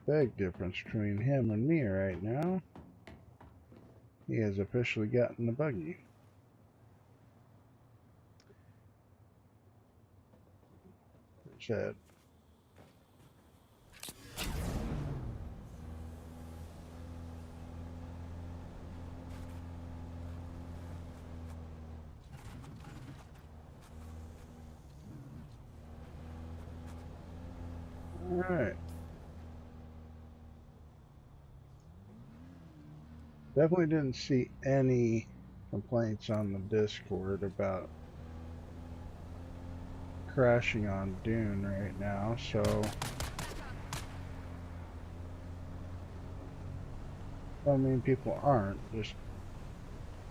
Big difference between him and me right now. He has officially gotten the buggy. Sad. Alright. Definitely didn't see any complaints on the Discord about crashing on Dune right now, so I mean people aren't, just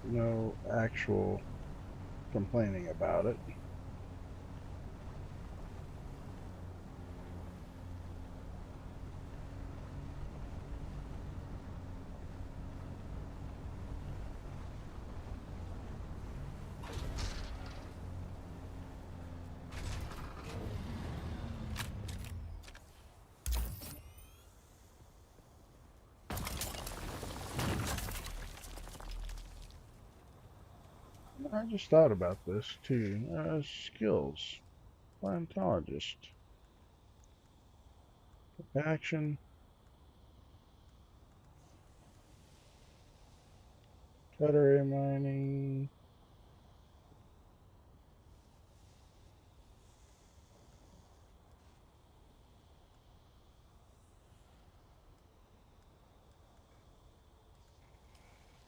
no actual complaining about it. I just thought about this too. Skills. Paleontologist. Action. Battery mining.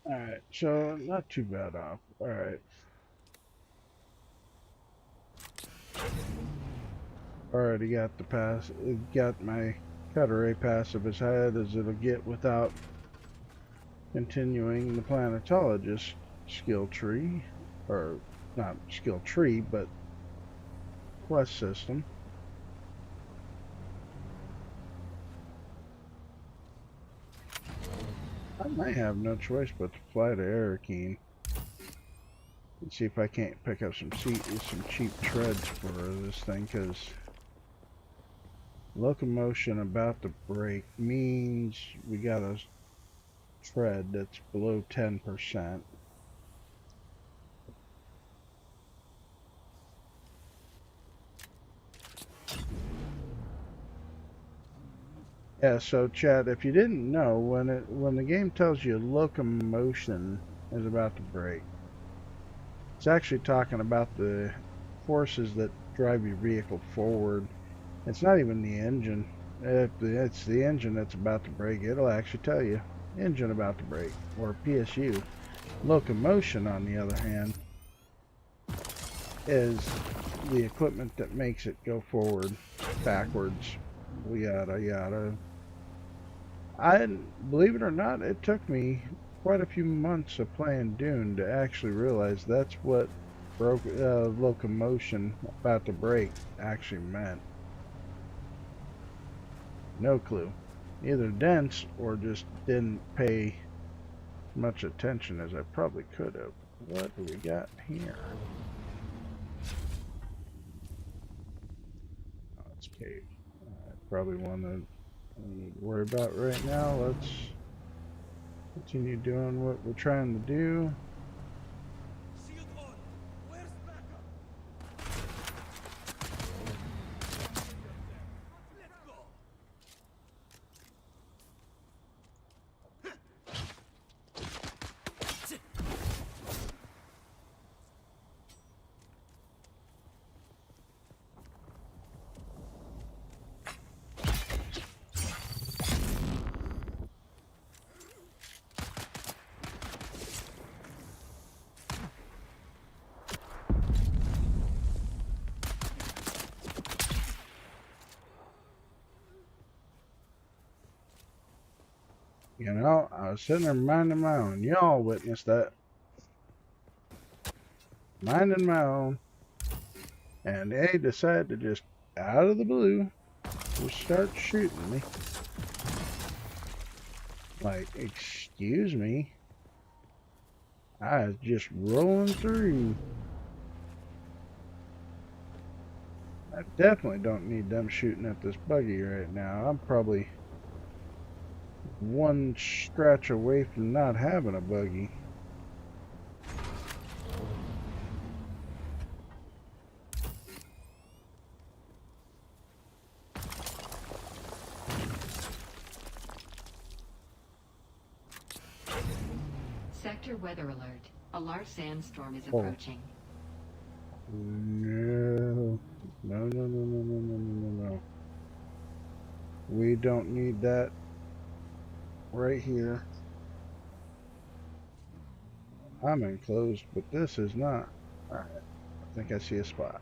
Alright, so not too bad off. Alright. Already got the pass, got my Cutter passive as high as it'll get without continuing the planetologist skill tree, or not skill tree, but quest system. I might have no choice but to fly to Arakeen and see if I can't pick up some cheap treads for this thing, because locomotion about to break means we got a tread that's below 10%. Yeah, so Chad, if you didn't know, when the game tells you locomotion is about to break, it's actually talking about the forces that drive your vehicle forward. It's not even the engine. If it's the engine that's about to break, it'll actually tell you engine about to break, or PSU. Locomotion, on the other hand, is the equipment that makes it go forward, backwards, yada yada. Believe it or not, it took me quite a few months of playing Dune to actually realize that's what locomotion about to break actually meant. No clue. Either dense or just didn't pay much attention as I probably could have. What do we got here? Oh, it's cave. Probably one that I need to worry about right now. Let's continue doing what we're trying to do. Shield on. Where's backup? Let's go. You know, I was sitting there minding my own. Y'all witnessed that. Minding my own. And they decided to just, out of the blue, just start shooting me. Like, excuse me. I was just rolling through. I definitely don't need them shooting at this buggy right now. I'm probably one scratch away from not having a buggy. Sector weather alert. A large sandstorm is approaching. No. No, no, no, no, no, no, no, no. We don't need that right here. I'm enclosed, but this is not. Alright, I think I see a spot.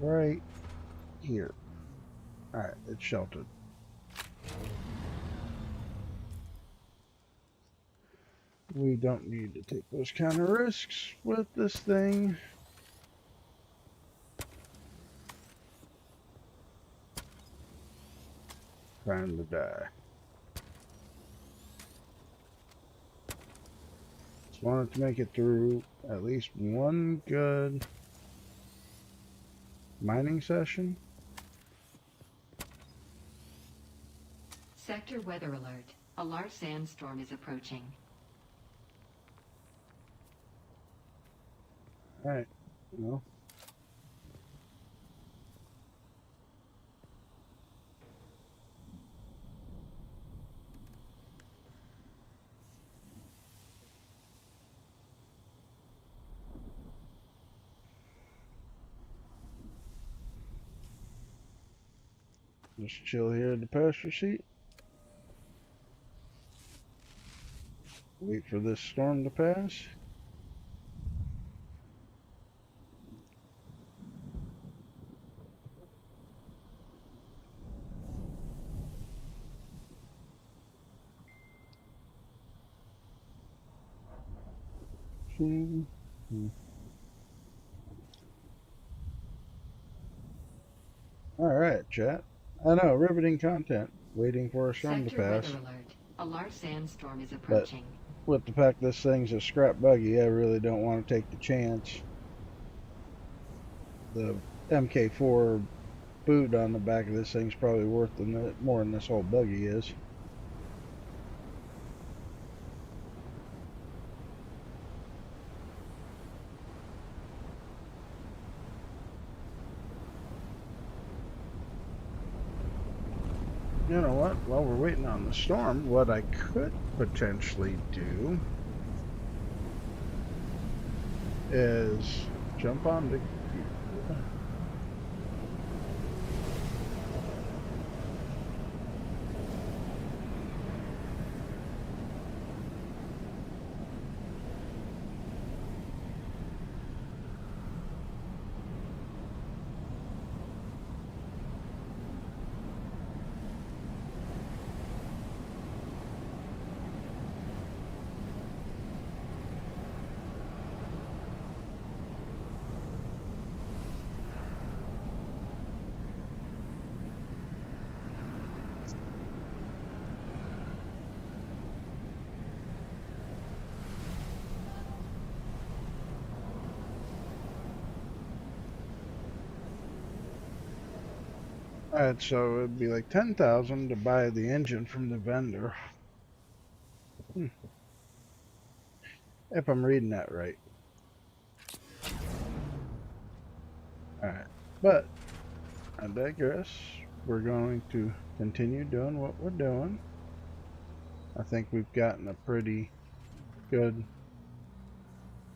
Right here. Alright, it's sheltered. We don't need to take those kind of risks with this thing. Time to die. Just wanted to make it through at least one good mining session. Sector weather alert. A large sandstorm is approaching. Alright, well. Just chill here at the passenger seat. Wait for this storm to pass. Alright, chat. I know, riveting content. Waiting for a storm to Sector pass. weather alert. A large sandstorm is But approaching. with the fact this thing's a scrap buggy, I really don't want to take the chance. The MK4 boot on the back of this thing's probably worth more than this whole buggy is. You know what? While we're waiting on the storm, what I could potentially do is jump on the... Alright, so it'd be like 10,000 to buy the engine from the vendor. If I'm reading that right. Alright, but I digress. We're going to continue doing what we're doing. I think we've gotten a pretty good,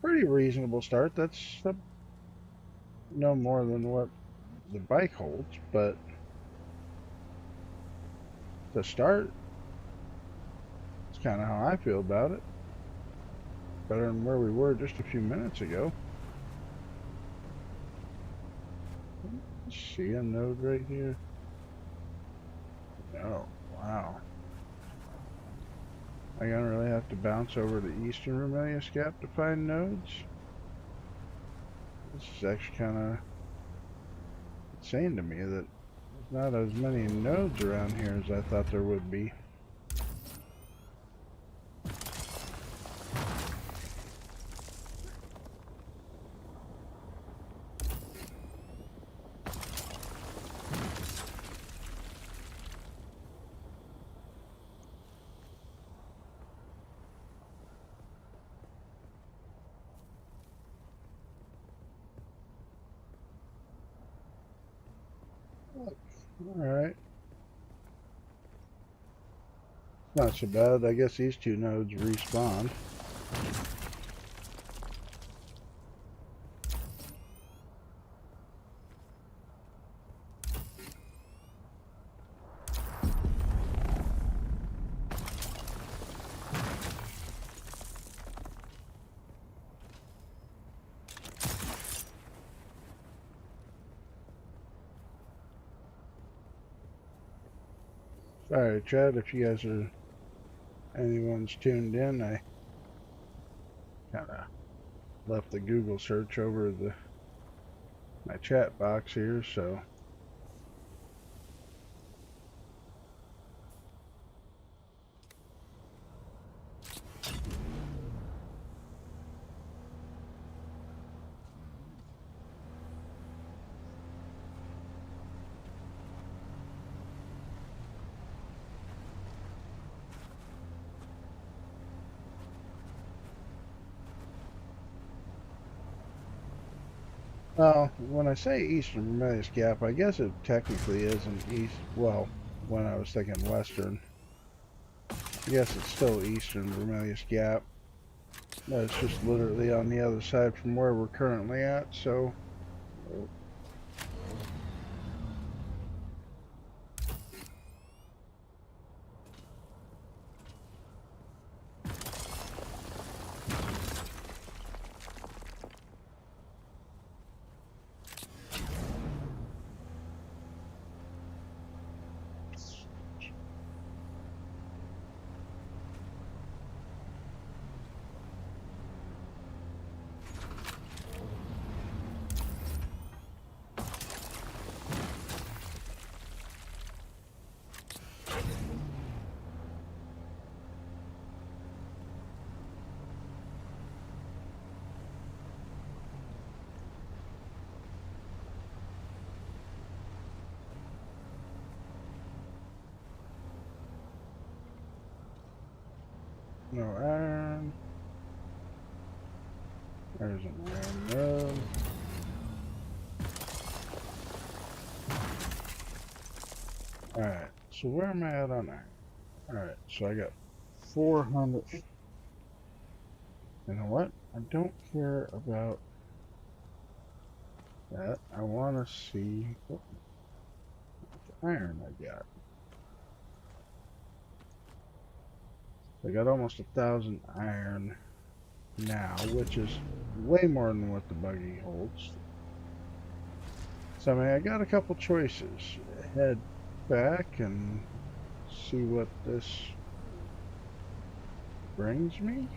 pretty reasonable start. That's no more than what the bike holds, but to start, it's kind of how I feel about it. Better than where we were just a few minutes ago. See a node right here? Oh, wow. I don't really have to bounce over the eastern Romelius Gap to find nodes. This is actually kind of insane to me that there's not as many nodes around here as I thought there would be. Alright. Not so bad. I guess these two nodes respawn. Sorry, Chad, if you guys are anyone's tuned in, I kind of left the Google search over my chat box here, so well, when I say Eastern Romelius Gap, I guess it technically isn't east. Well, when I was thinking Western, I guess it's still Eastern Romelius Gap. No, it's just literally on the other side from where we're currently at, so No iron. There's an iron node. Alright, so where am I at on iron? Alright, so I got 400. You know what? I don't care about that. I want to see what iron I got. I got almost 1,000 iron now, which is way more than what the buggy holds. So I mean, I got a couple choices. Head back and see what this brings me.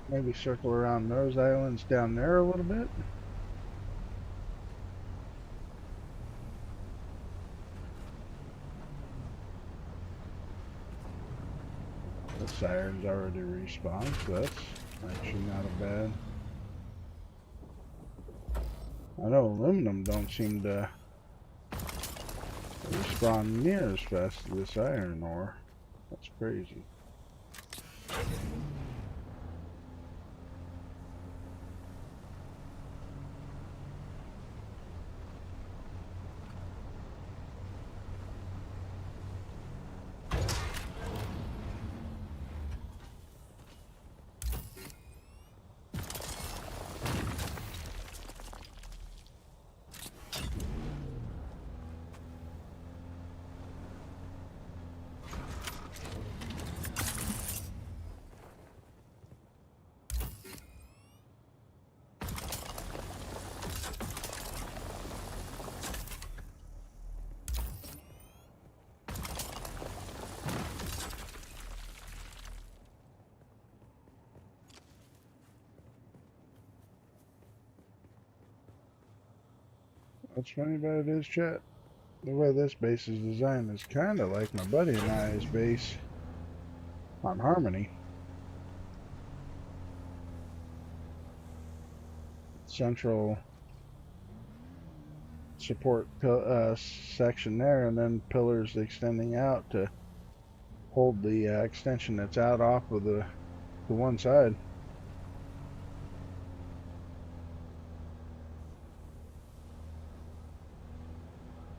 Maybe circle around those islands down there a little bit. The siren's already respawned, so that's actually not a bad. I know aluminum don't seem to respawn near as fast as this iron ore. That's crazy. What's funny about it is, chat, the way this base is designed is kind of like my buddy and I's base on Harmony. Central support section there, and then pillars extending out to hold the extension that's out off of the one side.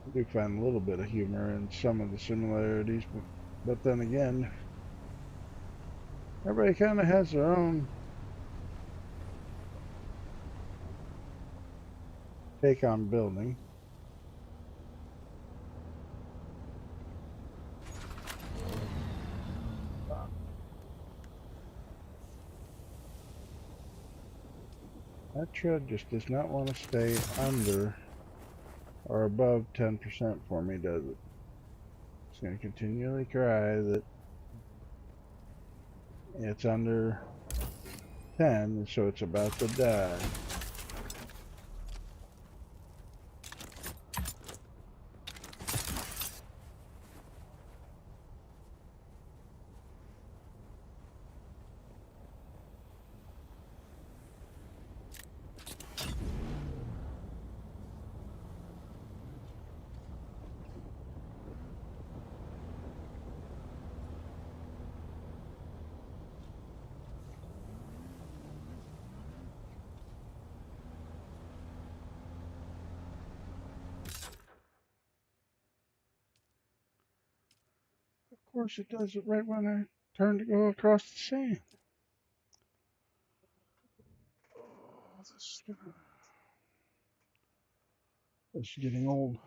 I do find a little bit of humor in some of the similarities, but then again, everybody kind of has their own take on building. That tread just does not want to stay under or above 10% for me, does it? It's going to continually cry that it's under 10, so it's about to die. Of course it does it right when I turn to go across the sand. Oh, this is getting old.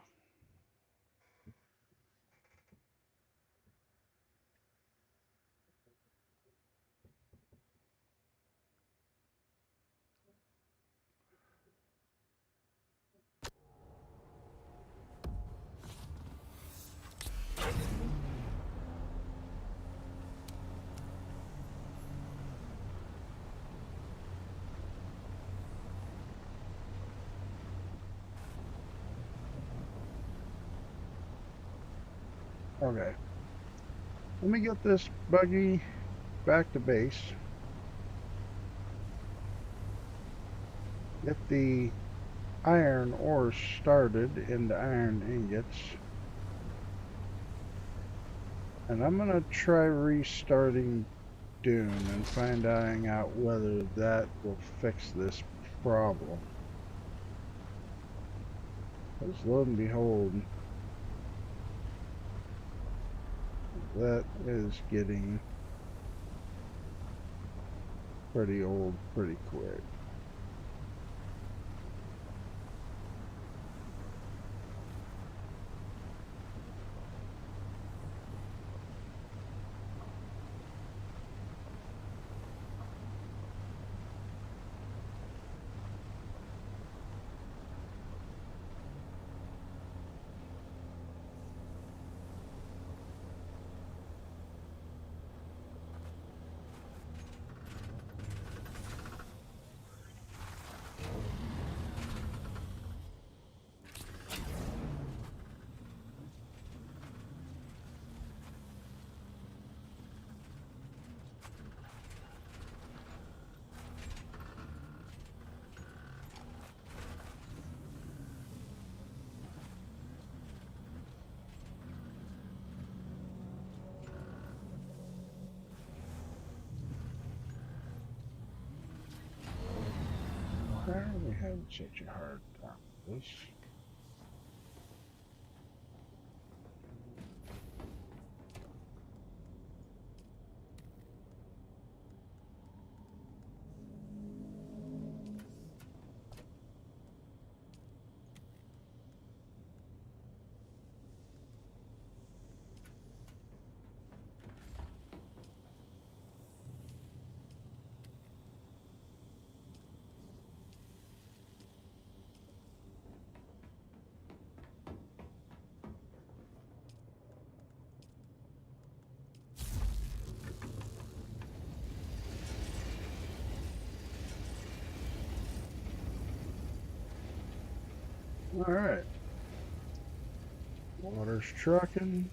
Okay. Let me get this buggy back to base. Get the iron ore started into iron ingots. And I'm gonna try restarting Dune and finding out whether that will fix this problem. Because lo and behold, that is getting pretty old pretty quick. Why are we having such a hard time with this? Alright. Water's trucking.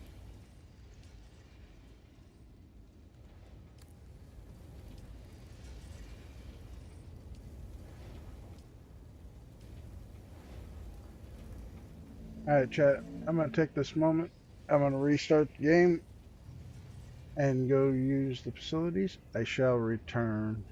Alright, chat. I'm going to take this moment. I'm going to restart the game and go use the facilities. I shall return.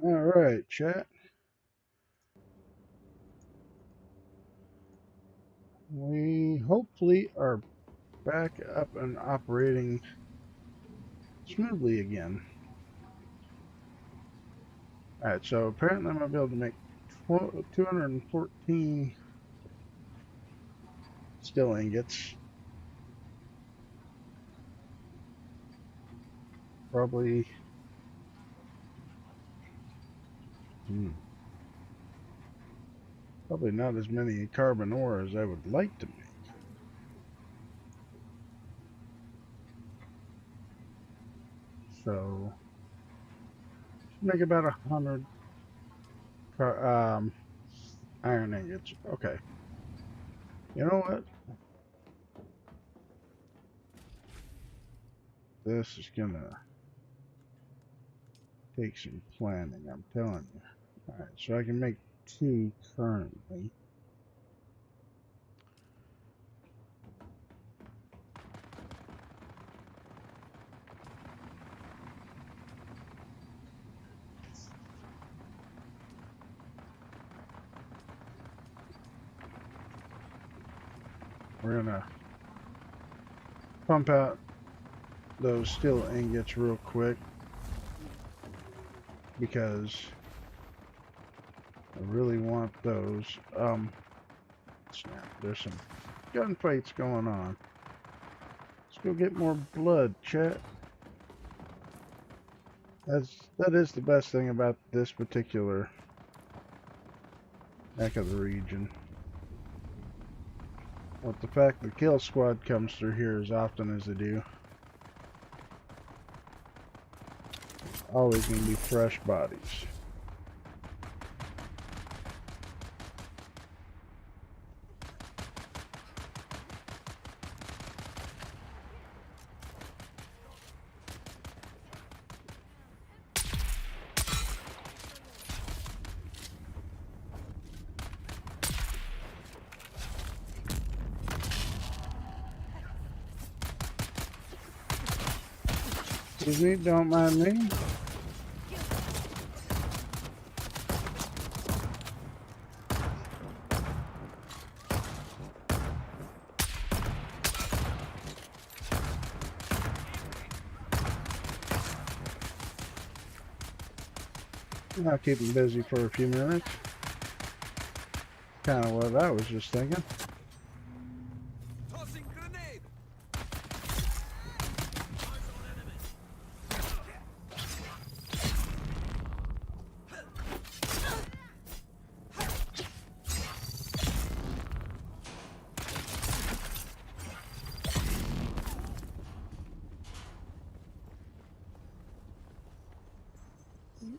Alright, chat. We hopefully are back up and operating smoothly again. Alright, so apparently I'm going to be able to make 214 steel ingots. Probably... Probably not as many carbon ore as I would like to make. So, make about 100 iron ingots. Okay. You know what? This is gonna take some planning, I'm telling you. Alright, so I can make 2 currently. We're gonna pump out those steel ingots real quick because I really want those. Snap, there's some gunfights going on. Let's go get more blood, chat. That is the best thing about this particular neck of the region. With the fact the kill squad comes through here as often as they do. Always gonna be fresh bodies. Excuse me, don't mind me. I'll keep them busy for a few minutes. Kind of what I was just thinking. Tossing grenade.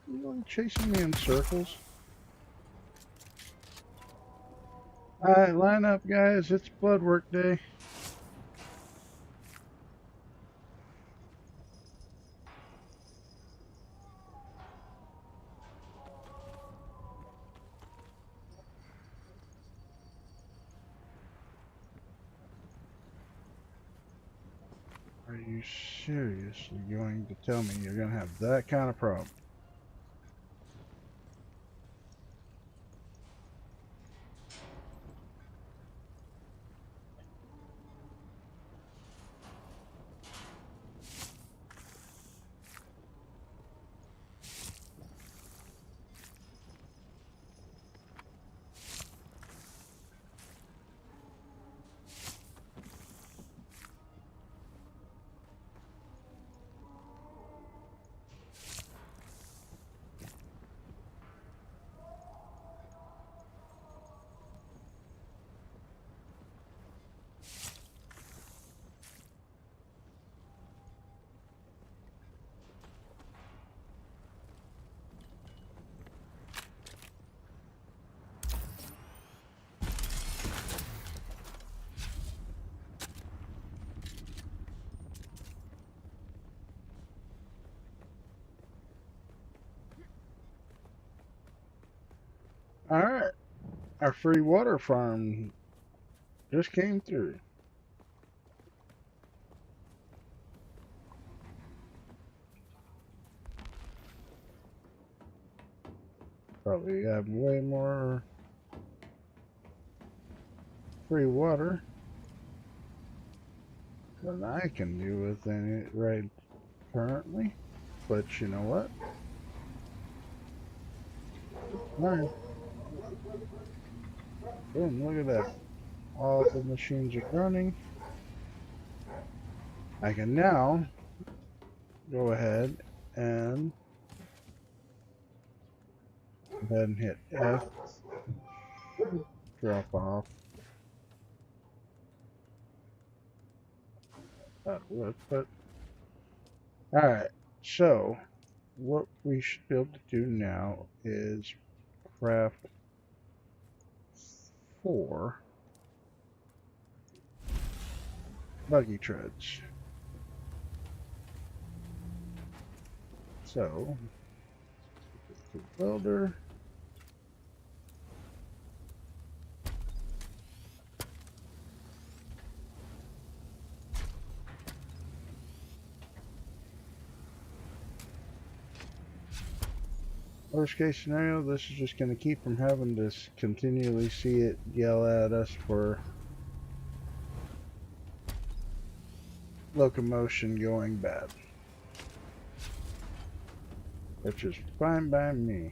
You chasing me in circles? Alright, line up, guys. It's blood work day. Are you seriously going to tell me you're going to have that kind of problem? Alright, our free water farm just came through. Probably have way more free water than I can do with any right currently. But you know what? Alright. Boom, look at that. All the machines are running. I can now go ahead and hit F, drop off. That would, but alright, so what we should be able to do now is craft 4 buggy treads. So, welder. Worst case scenario, this is just going to keep from having to continually see it yell at us for locomotion going bad. Which is fine by me.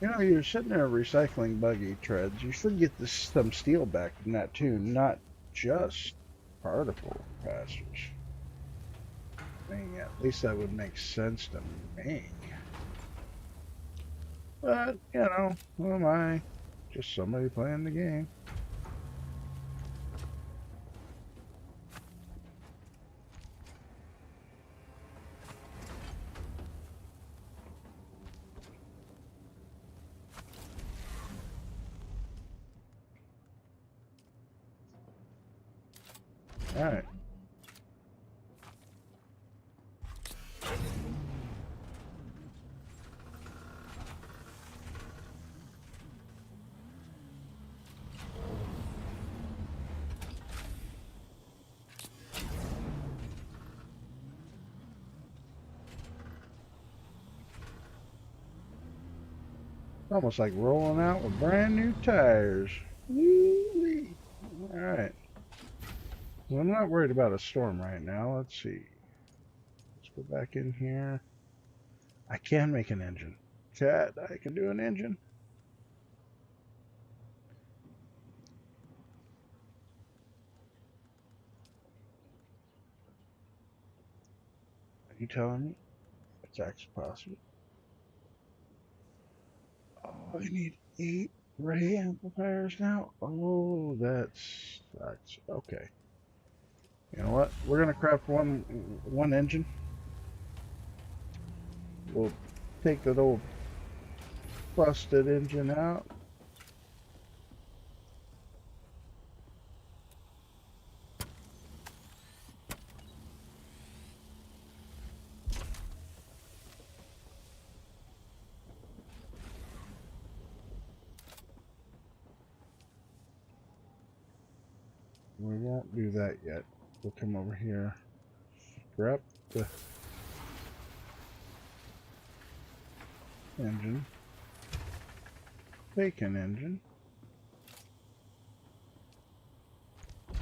You know, you're sitting there recycling buggy treads. You should get some steel back from that too, not just particle capacitors. I mean, at least that would make sense to me. But, you know, who am I? Just somebody playing the game. Alright. Almost like rolling out with brand new tires. Woo-wee. Alright. Well, I'm not worried about a storm right now. Let's see. Let's go back in here. I can make an engine. Chat, I can do an engine. Are you telling me it's actually possible? Oh, I need 8 ray amplifiers now? Oh, that sucks. Okay. You know what? We're gonna craft one engine. We'll take that old busted engine out. We won't do that yet. We'll come over here. Scrap the engine. Bacon engine.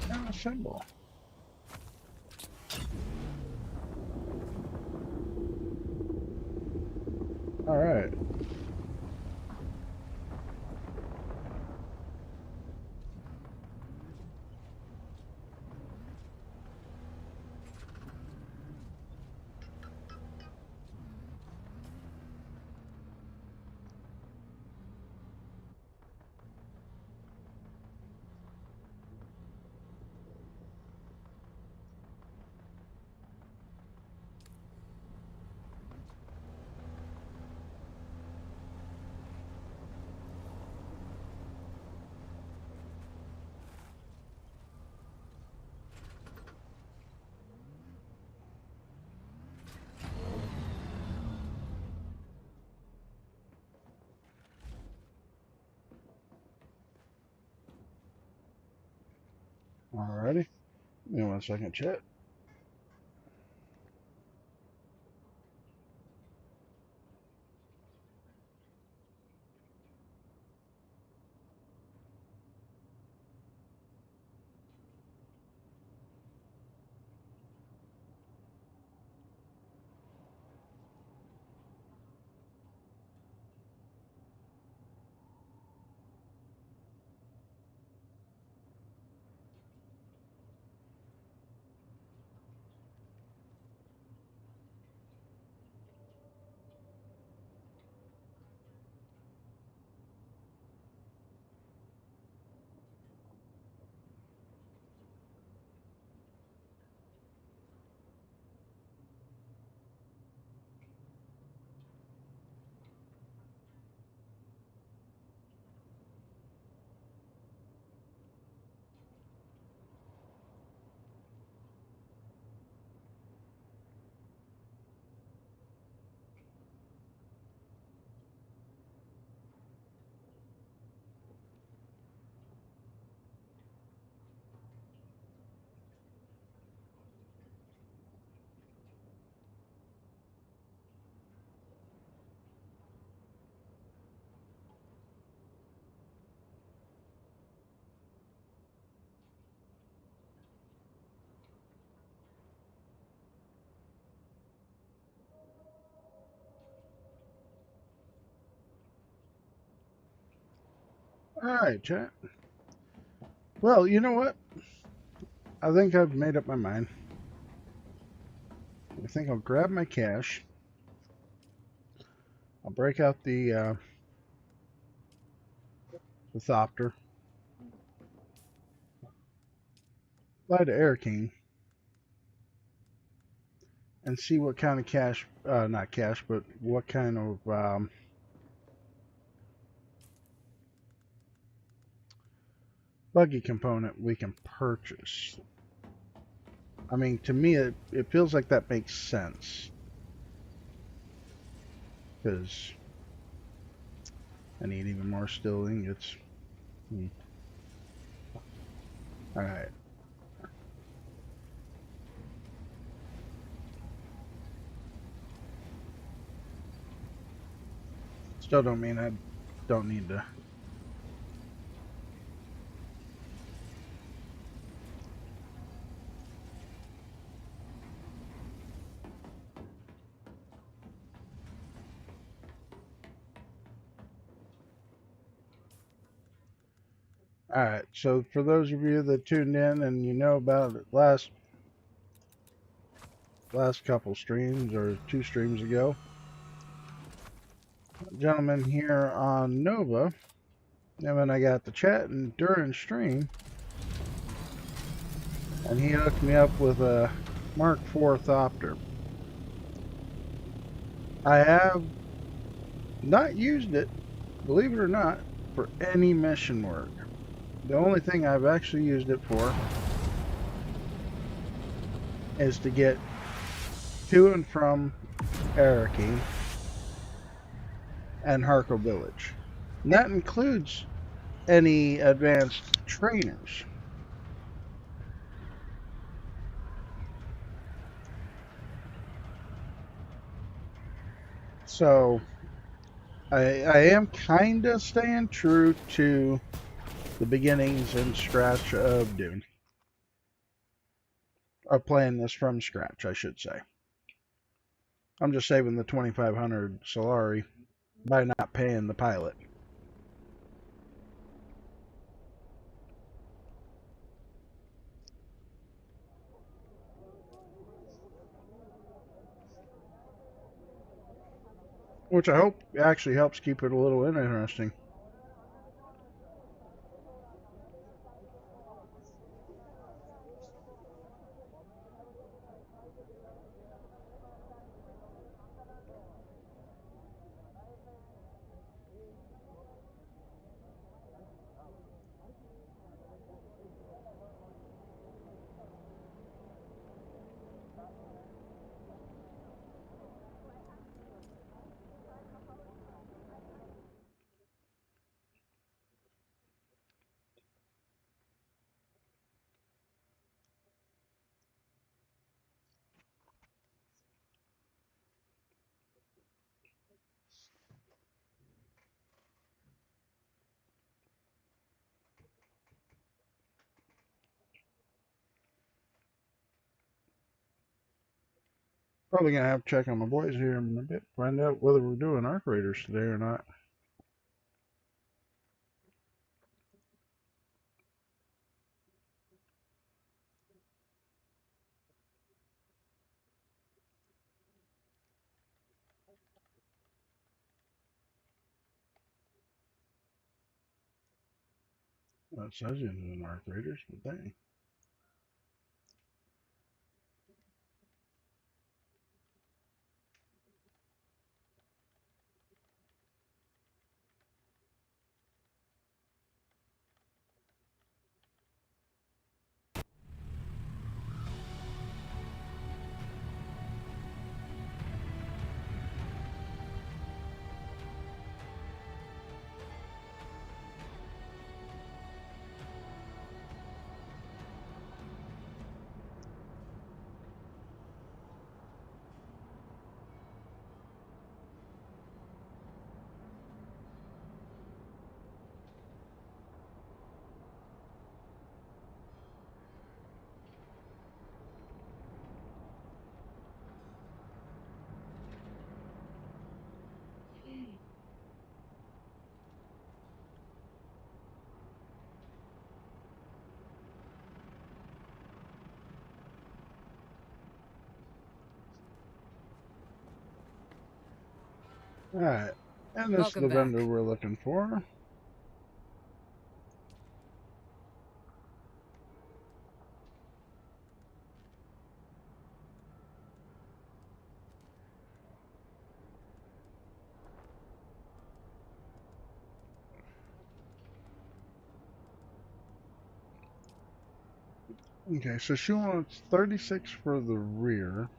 And assemble. Alright. Give me 1 second, chat. Alright, chat. Well, you know what? I think I've made up my mind. I think I'll grab my cash. I'll break out the Thopter. Fly to Air King. And see what kind of cash, not cash, but what kind of buggy component we can purchase. I mean, to me, it feels like that makes sense. Because I need even more steel ingots. Alright. Still don't mean I don't need to. Alright, so for those of you that tuned in and you know about it last couple streams or 2 streams ago, a gentleman here on Nova, and when I got the chatting during stream, and he hooked me up with a Mark IV Thopter. I have not used it, believe it or not, for any mission work. The only thing I've actually used it for is to get to and from Araki and Harko Village. And that includes any advanced trainers. So I am kind of staying true to the beginnings and scratch of Dune. Or playing this from scratch, I should say. I'm just saving the 2,500 Solari by not paying the pilot. Which I hope actually helps keep it a little interesting. Probably gonna have to check on my boys here in a bit, find out whether we're doing arc raiders today or not. Well, it says you're doing arc raiders, but dang. Alright, and this is the Welcome vendor back. we're looking for. Okay, so she wants 36 for the rear,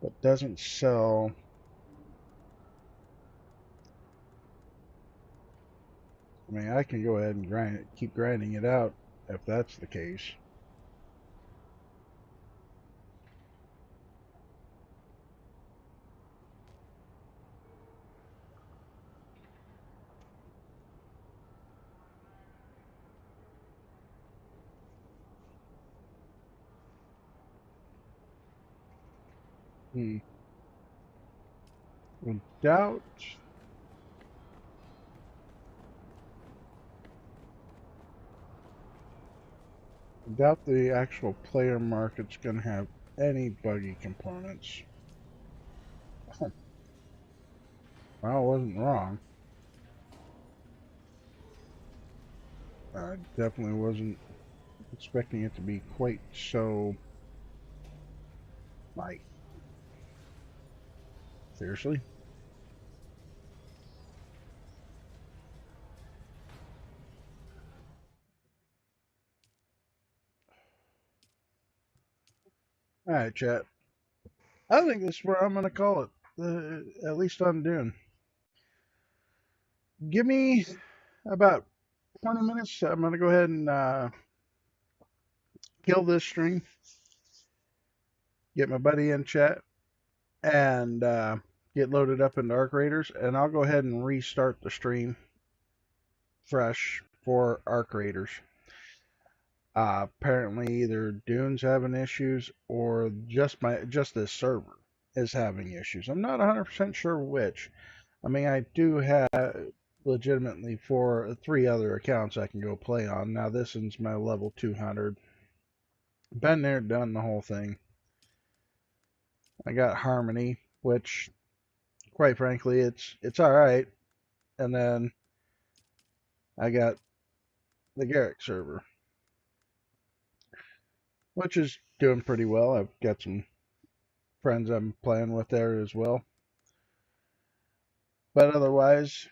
but doesn't sell. I mean, I can go ahead and grind it, keep grinding it out if that's the case. Hmm. Without Doubt the actual player market's gonna have any buggy components. Well, I wasn't wrong. I definitely wasn't expecting it to be quite so, like, seriously? Alright, chat. I think this is where I'm gonna call it. At least on Dune. Give me about 20 minutes. I'm gonna go ahead and kill this stream, get my buddy in chat, and get loaded up into Arc Raiders, and I'll go ahead and restart the stream fresh for Arc Raiders. Apparently, either Dune's having issues or just this server is having issues. I'm not 100% sure which. I mean, I do have legitimately three other accounts I can go play on. Now this one's my level 200. Been there, done the whole thing. I got Harmony, which, quite frankly, it's all right. And then I got the Garrick server, which is doing pretty well. I've got some friends I'm playing with there as well. But otherwise,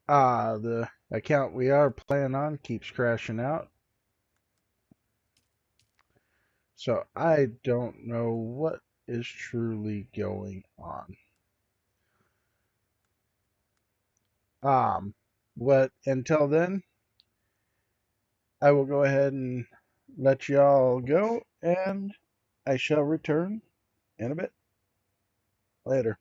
the account we are playing on keeps crashing out. So I don't know what is truly going on. But until then, I will go ahead and let y'all go, and I shall return in a bit. Later.